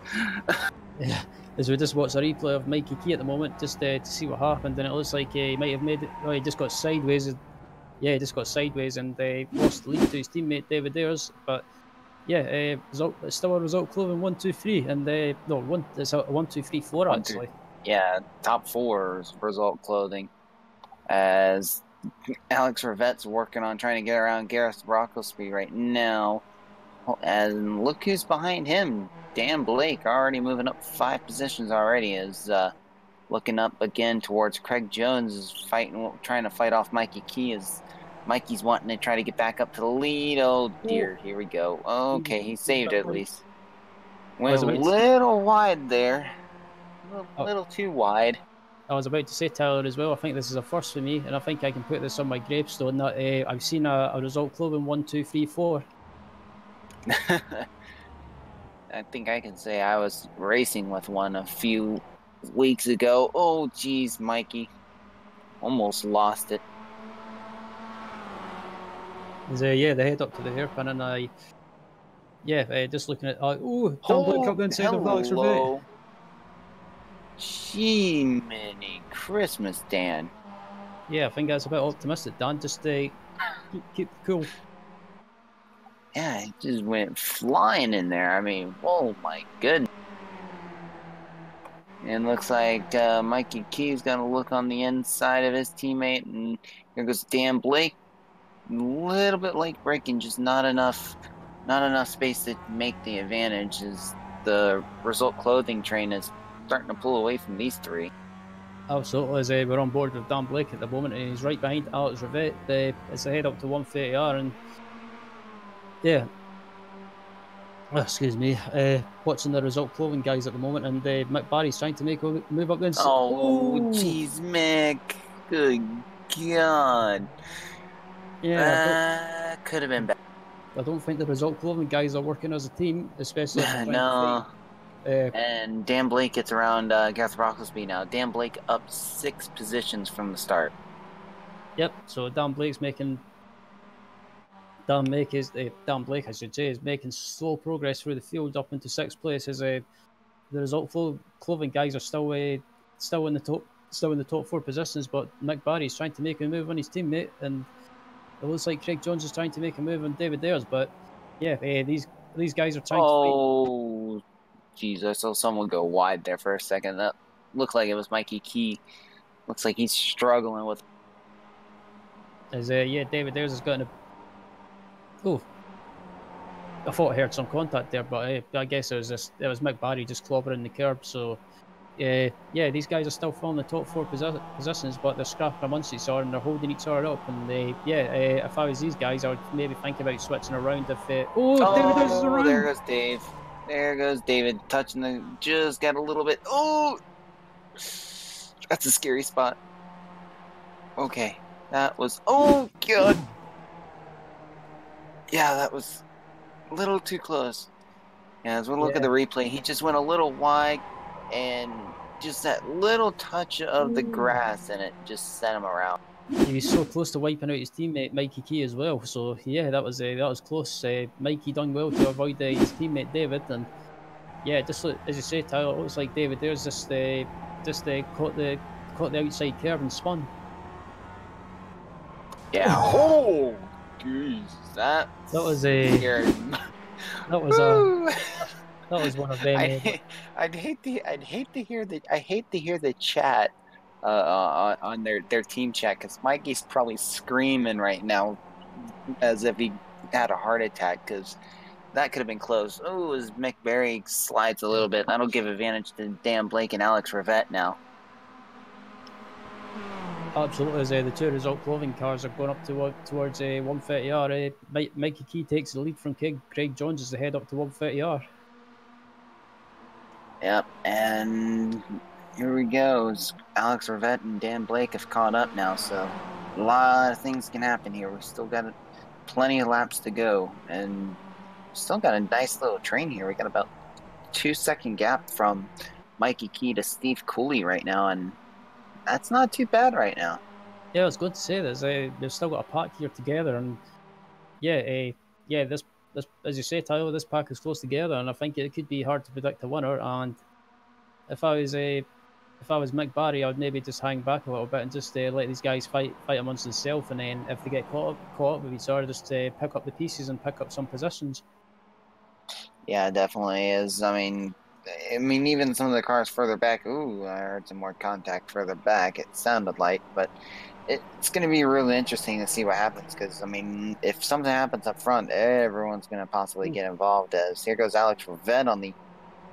Yeah, as we just watched a replay of Mikey Key at the moment, just to see what happened, and it looks like he might have made it. Oh, he just got sideways. Yeah, he just got sideways and lost the lead to his teammate David Ayres. But yeah, it's still a Result Clothing 1, 2, 3, and it's a 1, 2, 3, 4 actually. Yeah, top 4 is Result Clothing, as Alex Rivette's working on trying to get around Gareth Brocklesby right now. And look who's behind him. Dan Blake already moving up 5 positions already, is looking up again towards Craig Jones, is trying to fight off Mikey Key, as Mikey's wanting to try to get back up to the lead. Oh dear, here we go. Okay, he saved it at least. Went a little wide there. A little too wide. I was about to say, Tyler, as well, I think this is a first for me, and I think I can put this on my gravestone, that I've seen a Result Clothing 1, 2, 3, 4. I think I can say I was racing with one a few weeks ago. Oh, geez, Mikey. Almost lost it. Yeah, the head up to the hairpin, and just looking at Dan Blake up the inside of Alex Rivette. Gee, mini Christmas, Dan. Yeah, I think that's a bit optimistic, Dan. Just keep cool. Yeah, he just went flying in there. I mean, oh my goodness. And looks like Mikey Key's gonna look on the inside of his teammate, and here goes Dan Blake. A little bit late braking, just not enough space to make the advantage, as the Result Clothing train is starting to pull away from these 3. Absolutely, as we're on board with Dan Blake at the moment, and he's right behind Alex Rivette. It's a head up to 130R, and yeah. Excuse me. Watching the Result Clothing guys at the moment, and Mick Barry's trying to make a move up the inside. Oh, jeez, Mick. Good God. Yeah, could have been better. I don't think the Result Clothing guys are working as a team, especially if no. And Dan Blake gets around Gareth Brocklesby now. Dan Blake up 6 positions from the start. Yep. So Dan Blake, I should say, is making slow progress through the field up into 6th place. As the Result Clothing guys are still in the top 4 positions, but Mick Barry's trying to make a move on his teammate, and it looks like Craig Jones is trying to make a move on David Ayres. But yeah, these guys are trying to fight. Oh, geez, I saw someone go wide there for a second. That looked like it was Mikey Key. Looks like he's struggling with. As David Ayres has gotten a. Oh, I thought I heard some contact there, but I guess it was Mick Barry just clobbering the curb. So these guys are still filling the top 4 positions, but they're scrapping amongst each other and they're holding each other up. And if I was these guys, I would maybe think about switching around. David Ayres is around. There goes Dave. There goes David, touching the, just got a little bit. Oh, that's a scary spot. Okay, that was, oh god. Yeah, that was a little too close. Yeah, as we look at the replay, he just went a little wide, and just that little touch of the grass and it just sent him around. He was so close to wiping out his teammate Mikey Key as well. So yeah, that was close. Mikey done well to avoid his teammate David, and yeah, just as you say, Tyler, it looks like David there's just caught the outside curve and spun. Yeah. Oh, jeez, that was scared. That was one of them. I'd hate to hear the chat on their team chat, because Mikey's probably screaming right now as if he had a heart attack, because that could have been close. Oh, as McBarry slides a little bit, that'll give advantage to Dan Blake and Alex Rivette now. Absolutely, as the two result clothing cars are going up towards 130R. Mikey Key takes the lead from Craig Jones as they head up to 130R. Yep, and here we go. Alex Rivette and Dan Blake have caught up now, so a lot of things can happen here. We've still got plenty of laps to go, and still got a nice little train here. We got about 2-second gap from Mikey Key to Steve Cooley right now, and that's not too bad right now. Yeah, I was going to say this. They've still got a pack here together, and yeah, this as you say, Tyler, this pack is close together, and I think it could be hard to predict a winner. And if I was Mick Barry, I would maybe just hang back a little bit and just let these guys fight amongst themselves, and then if they get caught up with each other, just pick up the pieces and pick up some positions. Yeah, it definitely is. I mean, even some of the cars further back. Ooh, I heard some more contact further back. It sounded like, but it's going to be really interesting to see what happens, because I mean, if something happens up front, everyone's going to possibly get involved. As here goes Alex Rivette on the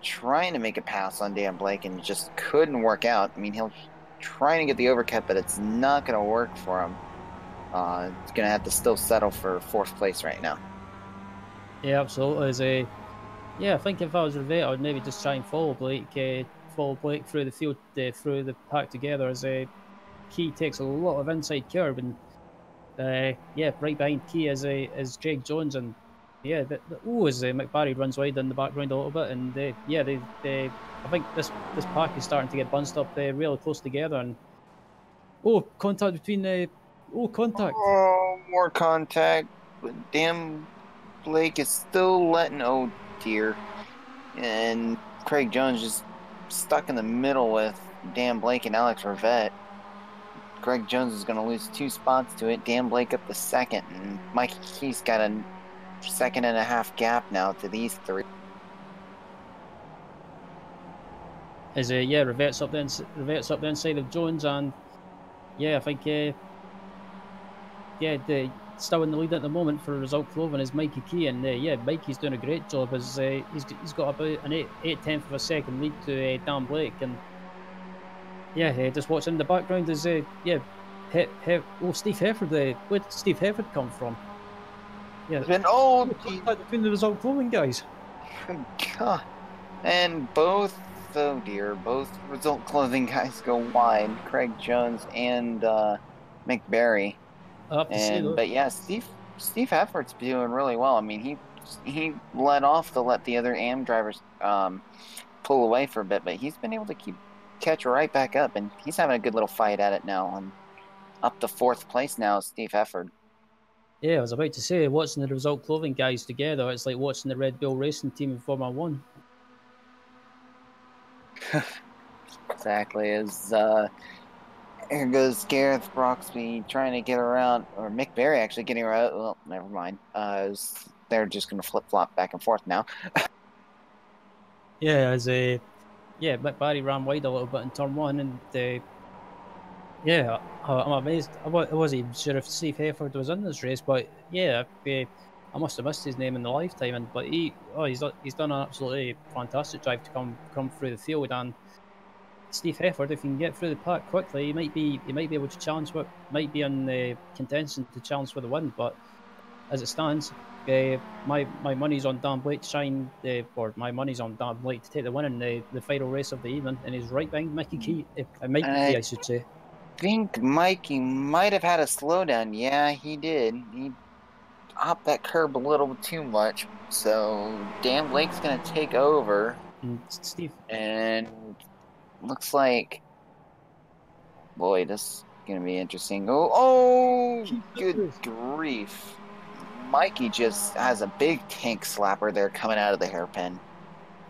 trying to make a pass on Dan Blake, and just couldn't work out. I mean, he'll trying to get the overcut, but it's not going to work for him. It's going to have to still settle for 4th place right now. Yeah, absolutely. Yeah, I think if I was Rivette, I would maybe just try and follow Blake through the field, through the pack together, as Key takes a lot of inside curb, and yeah, right behind Key is Craig Jones, and yeah, as McBarry runs wide in the background a little bit, and yeah, I think this pack is starting to get bunched up really close together, and contact between contact. Oh, more contact, but damn, Blake is still letting. Oh dear, and Craig Jones just stuck in the middle with Dan Blake and Alex Rivette. Craig Jones is going to lose 2 spots to it. Dan Blake up the 2nd, and Mikey Key's got a 2.5-second gap now to these 3. As yeah, Rivette's up the inside of Jones, and yeah, I think still in the lead at the moment for result clothing is Mikey Key, and yeah, Mikey's doing a great job as he's got about an 8/10 of a second lead to Dan Blake, and yeah, just watching in the background is Steve Hefford. Where did Steve Hefford come from? Yeah, between the result clothing guys. God, and both result clothing guys go wide. Craig Jones and McBarry. But yeah, Steve Hefford's doing really well. I mean, he led off to let the other AM drivers pull away for a bit, but he's been able to catch right back up, and he's having a good little fight at it now. And up to 4th place now is Steve Hefford. Yeah, I was about to say, watching the result clothing guys together, it's like watching the Red Bull Racing team in Formula 1. Exactly. As here goes Gareth Broxby trying to get around, or Mick Barry actually getting around. Well, never mind. They're just going to flip-flop back and forth now. Yeah, Mick Barry ran wide a little bit in turn 1, and yeah, I'm amazed. I wasn't even sure if Steve Hefford was in this race, but yeah, I must have missed his name in the lifetime. But he's done an absolutely fantastic drive to come through the field, and Steve Hefford, if he can get through the pack quickly, he might be able to challenge what might be in contention to challenge for the win. But as it stands, my money's on Dan Blake to try and, or my money's on Dan Blake to take the win in the final race of the evening, and he's right behind Mikey Key, Mikey And Key, I I should say. think Mikey might have had a slowdown. Yeah, he did. He hopped that curb a little too much. So Dan Blake's gonna take over, And Steve, and looks like, boy, this is gonna be interesting. Oh, good grief! Mikey just has a big tank slapper there coming out of the hairpin.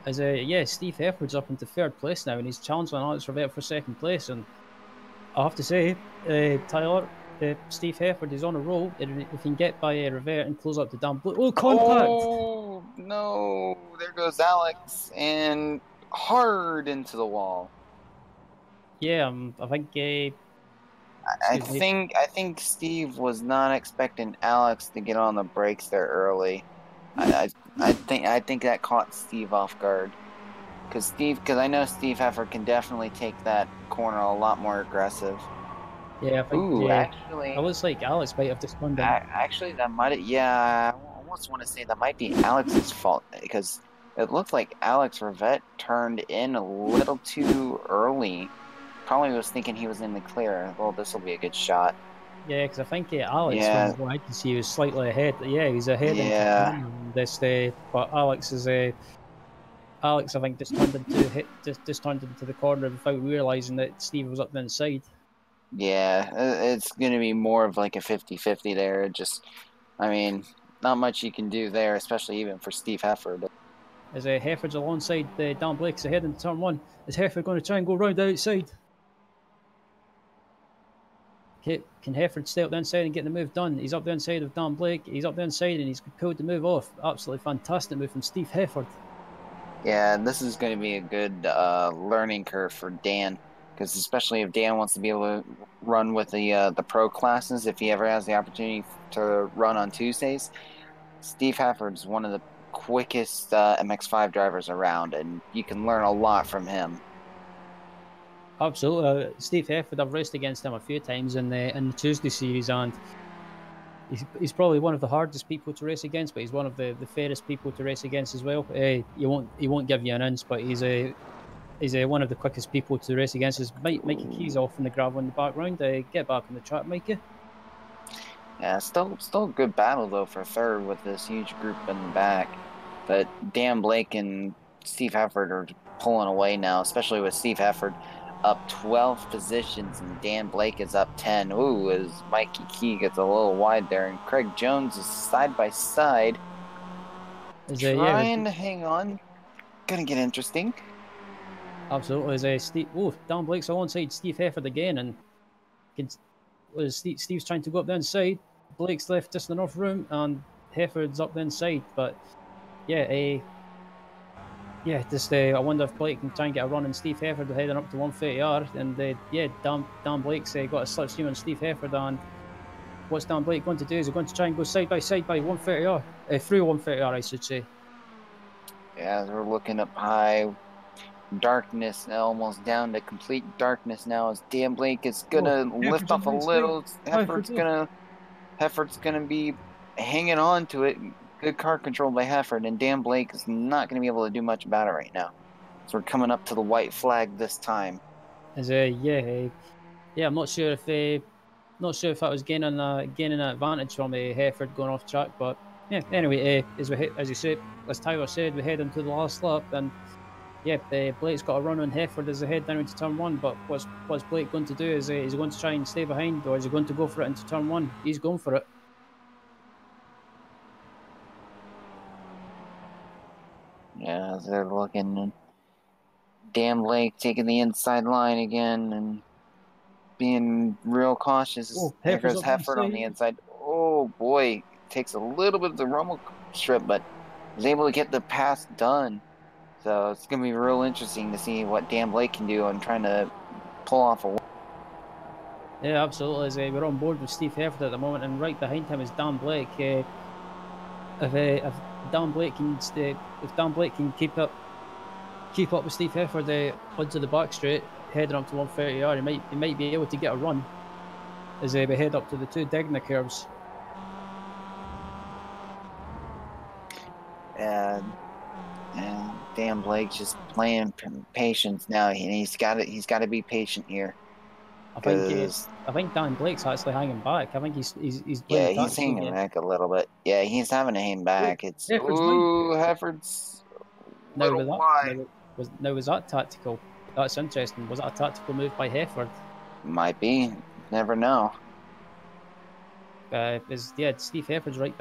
as yeah, Steve Hefford's up into third place now, and he's challenging Alex Rivette for second place. And I have to say, Tyler, Steve Hefford is on a roll. If he can get by Rivette and close up the damn blue, contact! Oh no! There goes Alex, and hard into the wall. Yeah, I think. I think Steve was not expecting Alex to get on the brakes there early. I think that caught Steve off guard. Because I know Steve Heifer can definitely take that corner a lot more aggressive. Yeah, I think. Ooh, Actually, it looks like Alex might have just done that. actually, that might. Yeah, I almost want to say that might be Alex's fault because it looked like Alex Rivette turned in a little too early. Probably was thinking he was in the clear. Well, this will be a good shot. Yeah, because I think Alex, Yeah. from what I can see, was slightly ahead. Yeah, he's ahead Yeah. into this. But Alex is Alex, I think, just turned into the corner without realizing that Steve was up the inside. Yeah, it's going to be more of like a 50-50 there. Just, I mean, not much you can do there, especially even for Steve Hefford. As Hefford's alongside Dan Blake's ahead into turn one. Is Hefford going to try and go round the outside? Can Hefford stay up the inside and get the move done? He's up the inside of Dan Blake. He's up the inside and he's pulled the move off. Absolutely fantastic move from Steve Hefford. Yeah, this is going to be a good learning curve for Dan, because especially if Dan wants to be able to run with the pro classes, if he ever has the opportunity to run on Tuesdays, Steve Hefford's one of the quickest MX5 drivers around, and you can learn a lot from him. Absolutely, Steve Hefford. I've raced against him a few times in the Tuesday series, and he's probably one of the hardest people to race against, but he's one of the fairest people to race against as well. He won't give you an inch, but he's one of the quickest people to race against. Is Mikey Key's off in the gravel in the background. Get back on the track, Mikey. Yeah, still a good battle though for third with this huge group in the back, but Dan Blake and Steve Hefford are pulling away now, especially with Steve Hefford up 12 positions and Dan Blake is up 10. Ooh, as Mikey Key gets a little wide there, and Craig Jones is side by side, trying to hang on. Gonna get interesting. Absolutely, as Dan Blake's alongside Steve Hefford again, and Steve's trying to go up the inside. Blake's left just enough room, and Hefford's up the inside. But yeah, I wonder if Blake can try and get a run on Steve Hefford heading up to 130R. And Dan Blake's got a slipstream on Steve Hefford. And what's Dan Blake going to do? Is he going to try and go side by 130R? Through 130R, I should say. Yeah, we're looking up high. Darkness now, almost down to complete darkness now, as Dan Blake is gonna lift off a little. Hefford's gonna be hanging on to it. Good car control by Hefford, and Dan Blake is not gonna be able to do much about it right now. So we're coming up to the white flag this time. I'm not sure if that was gaining an advantage from Hefford going off track, but yeah. Anyway, as Tyler said, we head into the last lap, and yeah, Blake's got a run on Hefford as they head down into turn one. But what's Blake going to do? Is he going to try and stay behind, or is he going to go for it into turn one? He's going for it. Yeah, they're looking. Dan Blake taking the inside line again and being real cautious. There goes Hefford on the inside. Oh boy, takes a little bit of the rumble strip, but is able to get the pass done. So it's going to be real interesting to see what Dan Blake can do on trying to pull off a win. Yeah, absolutely. As we're on board with Steve Hefford at the moment, and right behind him is Dan Blake. If Dan Blake can keep up with Steve Hefford onto the back straight, heading up to 130R, he might be able to get a run as we head up to the two Degna curves. And Dan Blake's just playing patience now. He's got to be patient here. I think Dan Blake's actually hanging back. I think he's playing Yeah, he's hanging back a little bit. Yeah, he's having to hang back. It's Hefford's little wide. Was that tactical? That's interesting. Was that a tactical move by Hefford? Might be. Never know. Steve Hefford's right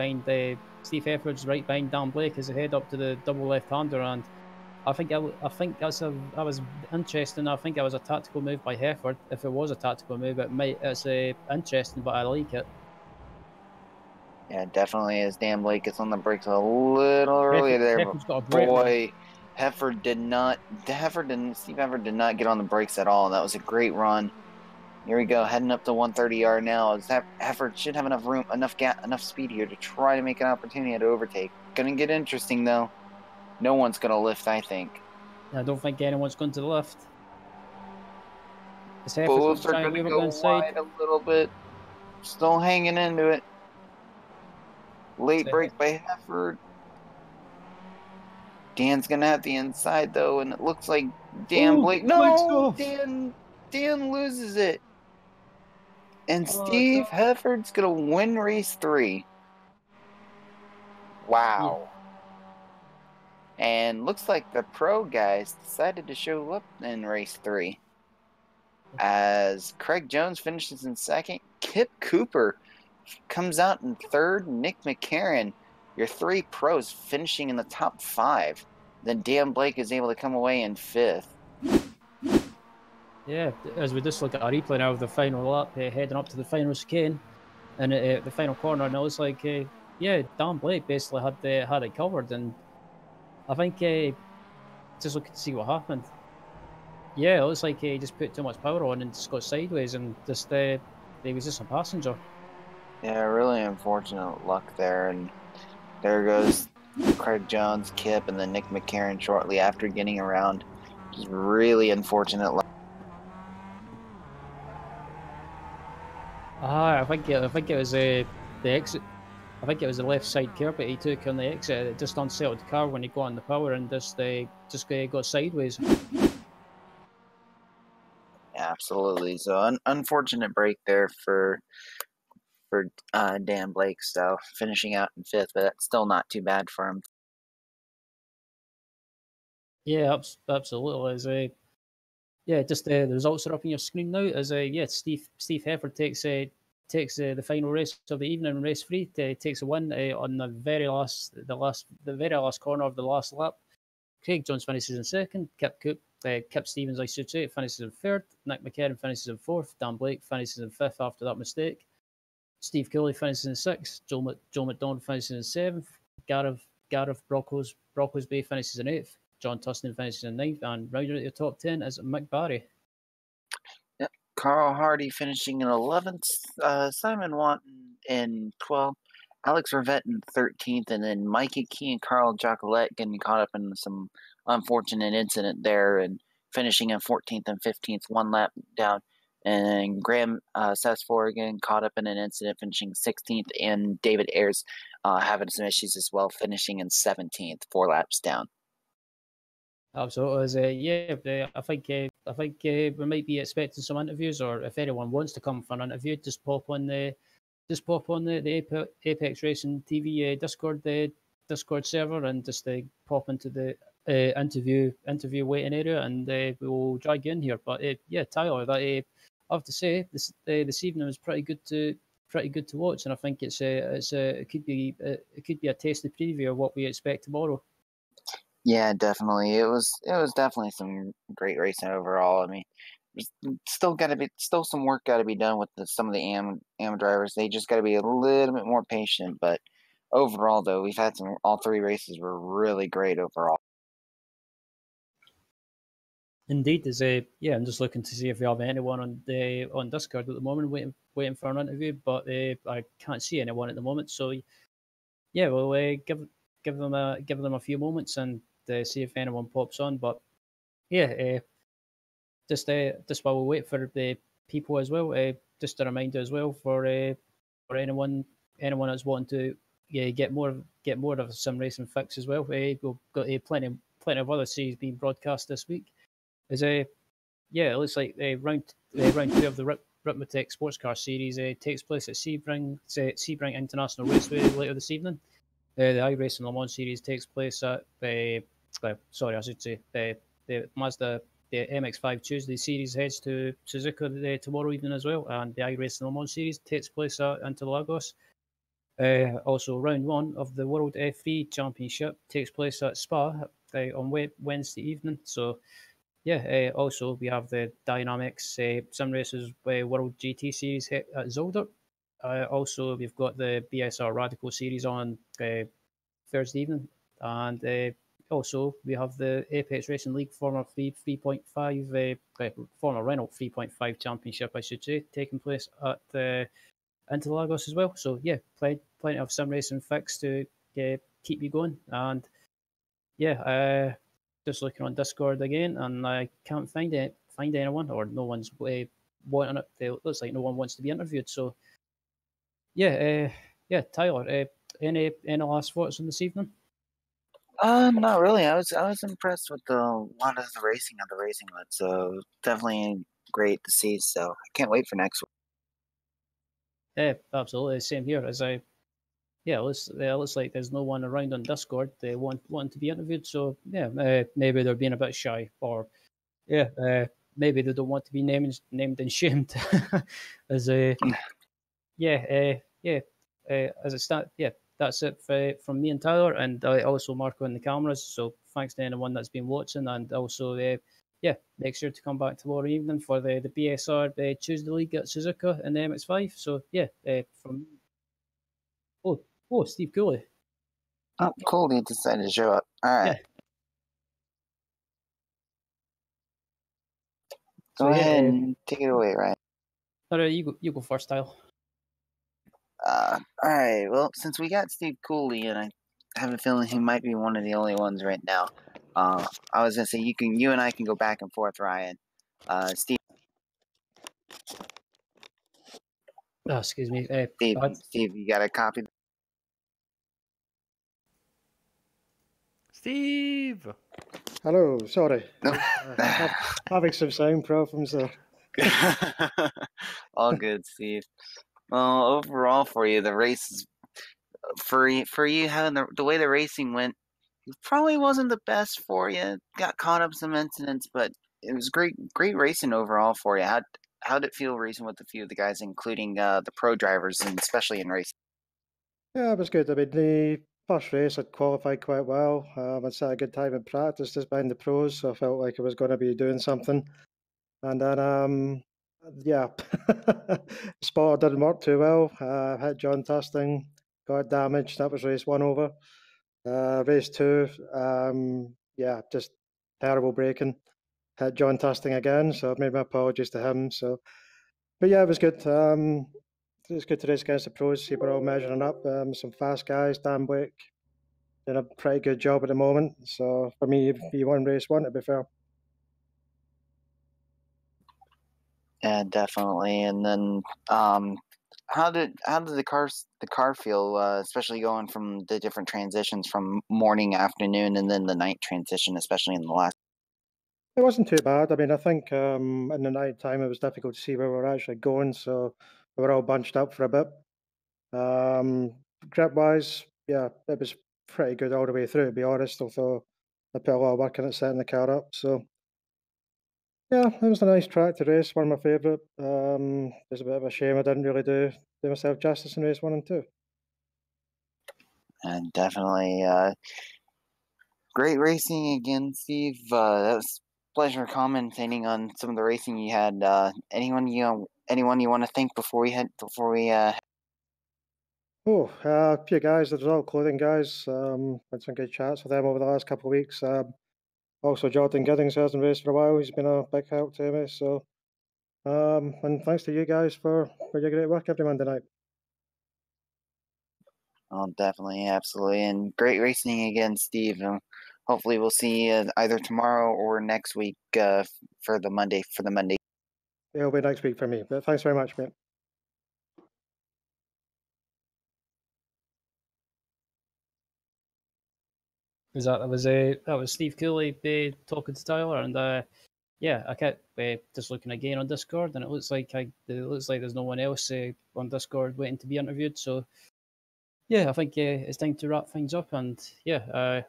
behind Dan Blake as they head up to the double left-hander, and I think that was interesting. I think that was a tactical move by Hefford. If it was a tactical move, it's interesting, but I like it. Yeah, it definitely is. Dan Blake gets on the brakes a little earlier there. Hefford's got a great run. Steve Hefford did not get on the brakes at all. That was a great run. Here we go, heading up to 130 yard now. Hefford should have enough speed here to try to make an opportunity to overtake. Gonna get interesting though. No one's gonna lift, I think. I don't think anyone's going to the left. Both are gonna go wide a little bit. Still hanging into it. Late break by Hefford. Dan's gonna have the inside though, and it looks like Dan Blake. No, Dan loses it. And Steve Hefford's gonna win race 3. Wow. Yeah. And looks like the pro guys decided to show up in race 3. As Craig Jones finishes in second, Kip Cooper comes out in third, Nick McCarron, your 3 pros finishing in the top 5. Then Dan Blake is able to come away in 5th. Yeah, as we just look at our replay now of the final lap, heading up to the final chicane, and the final corner, and it looks like, Dan Blake basically had it covered, and I think just looking to see what happened. Yeah, it looks like he just put too much power on and just got sideways, and just he was just a passenger. Yeah, really unfortunate luck there, and there goes Craig Jones, Kip, and then Nick McCarron shortly after getting around. Just really unfortunate luck. I think it was the exit. I think it was the left side carpet he took on the exit. It just unsettled the car when he got on the power and just got sideways. Absolutely. So unfortunate break there for Dan Blake. So finishing out in 5th, but that's still not too bad for him. Yeah, absolutely. Just the results are up on your screen now. Steve Hefford takes the final race of the evening, race 3. Takes a win on the very last corner of the last lap. Craig Jones finishes in second. Kip Stevens, I should say, finishes in third. Nick McCarron finishes in 4th. Dan Blake finishes in 5th after that mistake. Steve Cooley finishes in 6th. Joe McDonald finishes in 7th. Gareth Brocklesby finishes in 8th. John Tustin finishes in 9th, and rounding out the top 10 is Mick Barry. Yep. Carl Hardy finishing in 11th. Simon Wanton in 12th. Alex Rivette in 13th, and then Mikey Key and Carl Jacquelet getting caught up in some unfortunate incident there and finishing in 14th and 15th, one lap down. And Graham Sessfor getting caught up in an incident, finishing 16th, and David Ayres having some issues as well, finishing in 17th, 4 laps down. Absolutely. I think we might be expecting some interviews, or if anyone wants to come for an interview, just pop on the Apex Racing TV Discord server and just pop into the interview waiting area, and we'll drag you in here. But Tyler, I have to say this evening was pretty good to watch, and I think it could be a tasty preview of what we expect tomorrow. Yeah, definitely. It was definitely some great racing overall. I mean, there's still some work got to be done with some of the AM drivers. They just got to be a little bit more patient. But overall, though, we've had all 3 races were really great overall. Indeed, I'm just looking to see if we have anyone on Discord at the moment waiting for an interview, but I can't see anyone at the moment. So yeah, we'll give them a few moments and see if anyone pops on. But yeah, just while we wait for the people as well, just a reminder as well for anyone that's wanting to get more get more of a sim racing fix as well. We've got plenty of other series being broadcast this week. Is yeah, it looks like round 2 of the Ripmatech Sports Car Series takes place at Sebring International Raceway later this evening. The iRacing Le Mans Series takes place at sorry, I should say the Mazda the MX5 Tuesday Series heads to Suzuka tomorrow evening as well, and the iRacing Le Mans Series takes place at Interlagos. Also, round 1 of the World F3 Championship takes place at Spa on Wednesday evening. So, yeah, also we have the Dynamics Sim Racers World GT Series at Zolder. Also, we've got the BSR Radical Series on Thursday evening. And also, we have the Apex Racing League Formula 3.5, Formula Renault 3.5 Championship, I should say, taking place at Interlagos as well. So, yeah, plenty of sim racing fix to keep you going. And, yeah, just looking on Discord again, and I can't find anyone, or no one's wanting it. It looks like no one wants to be interviewed. So, yeah, Tyler, any last thoughts on this evening? Not really. I was impressed with a lot of the racing went, so definitely great to see. So I can't wait for next week. Yeah, absolutely. Same here. It looks like there's no one around on Discord they want to be interviewed. So yeah, maybe they're being a bit shy, or maybe they don't want to be named and shamed. As as a start, that's it from me and Tyler, and also Marco in the cameras. So thanks to anyone that's been watching, and also make sure to come back tomorrow evening for the BSR Tuesday League at Suzuka and the MX5. So from Steve Cooley. Oh, cool. He decided to show up. All right. Yeah. Go ahead and take it away, Ryan. All right, you go first, Tyler. All right. Well, since we got Steve Cooley, and I have a feeling he might be one of the only ones right now. I was gonna say you and I can go back and forth, Ryan. Steve. Oh, excuse me. Steve, you got a copy? Steve! Hello, sorry. Having some sound problems there. All good, Steve. Well, overall for you, the race is, for you having the way the racing went, it probably wasn't the best for you. Got caught up some incidents, but it was great racing overall for you. How did it feel racing with a few of the guys, including the pro drivers, and especially in racing? Yeah, it was good. I mean, the first race I'd qualified quite well. I'd set a good time in practice just behind the pros, so I felt like I was going to be doing something. And then, spotter didn't work too well. Hit John Tusting, got damaged. That was race 1 over. Race 2, just terrible braking. Hit John Tusting again, so I made my apologies to him. So, but yeah, it was good. It's good to race against the pros. See, we're all measuring up. Some fast guys. Dan Blake doing a pretty good job at the moment. So for me, he won race 1, to be fair. Yeah, definitely. And then, how did the car feel, especially going from the different transitions from morning, afternoon, and then the night transition, especially in the last? It wasn't too bad. I mean, I think in the night time it was difficult to see where we were actually going, so we were all bunched up for a bit. Grip wise, yeah, it was pretty good all the way through, to be honest, although I put a lot of work in it setting the car up. So yeah, it was a nice track to race, one of my favourite. It's a bit of a shame I didn't really do myself justice in race 1 and 2. And definitely, great racing again, Steve. That was a pleasure commentating on some of the racing you had. Anyone you want to thank before we A few guys, the Result Clothing guys. Had some good chats with them over the last couple of weeks. Also, Jordan Giddings hasn't raced for a while. He's been a big help to me. So, and thanks to you guys for your great work every Monday night. Oh, definitely, absolutely, and great racing again, Steve. Hopefully, we'll see you either tomorrow or next week for the Monday. It'll be next week for me. But thanks very much, mate. That was Steve Cooley talking to Tyler, and yeah, I kept just looking again on Discord, and it looks like there's no one else on Discord waiting to be interviewed. So yeah, I think it's time to wrap things up, and yeah,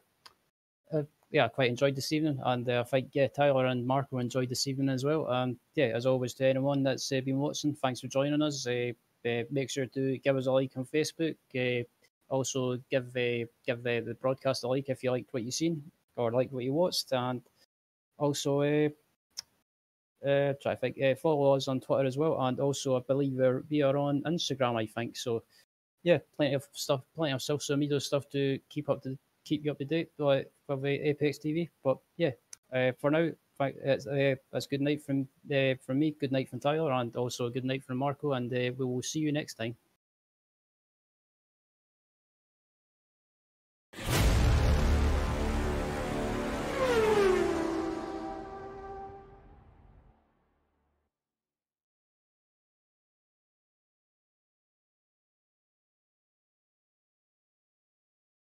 I quite enjoyed this evening, and I think Tyler and Marco enjoyed this evening as well. And yeah, as always, to anyone that's been watching, thanks for joining us. Make sure to give us a like on Facebook. Also, give the broadcast a like if you liked what you seen or liked what you watched, and also try to think, follow us on Twitter as well, and also I believe we are on Instagram. I think so. Yeah, plenty of stuff, plenty of social media stuff to keep you up to date with Apex TV. But yeah, for now, it's good night from me, good night from Tyler, and also good night from Marco, and we will see you next time.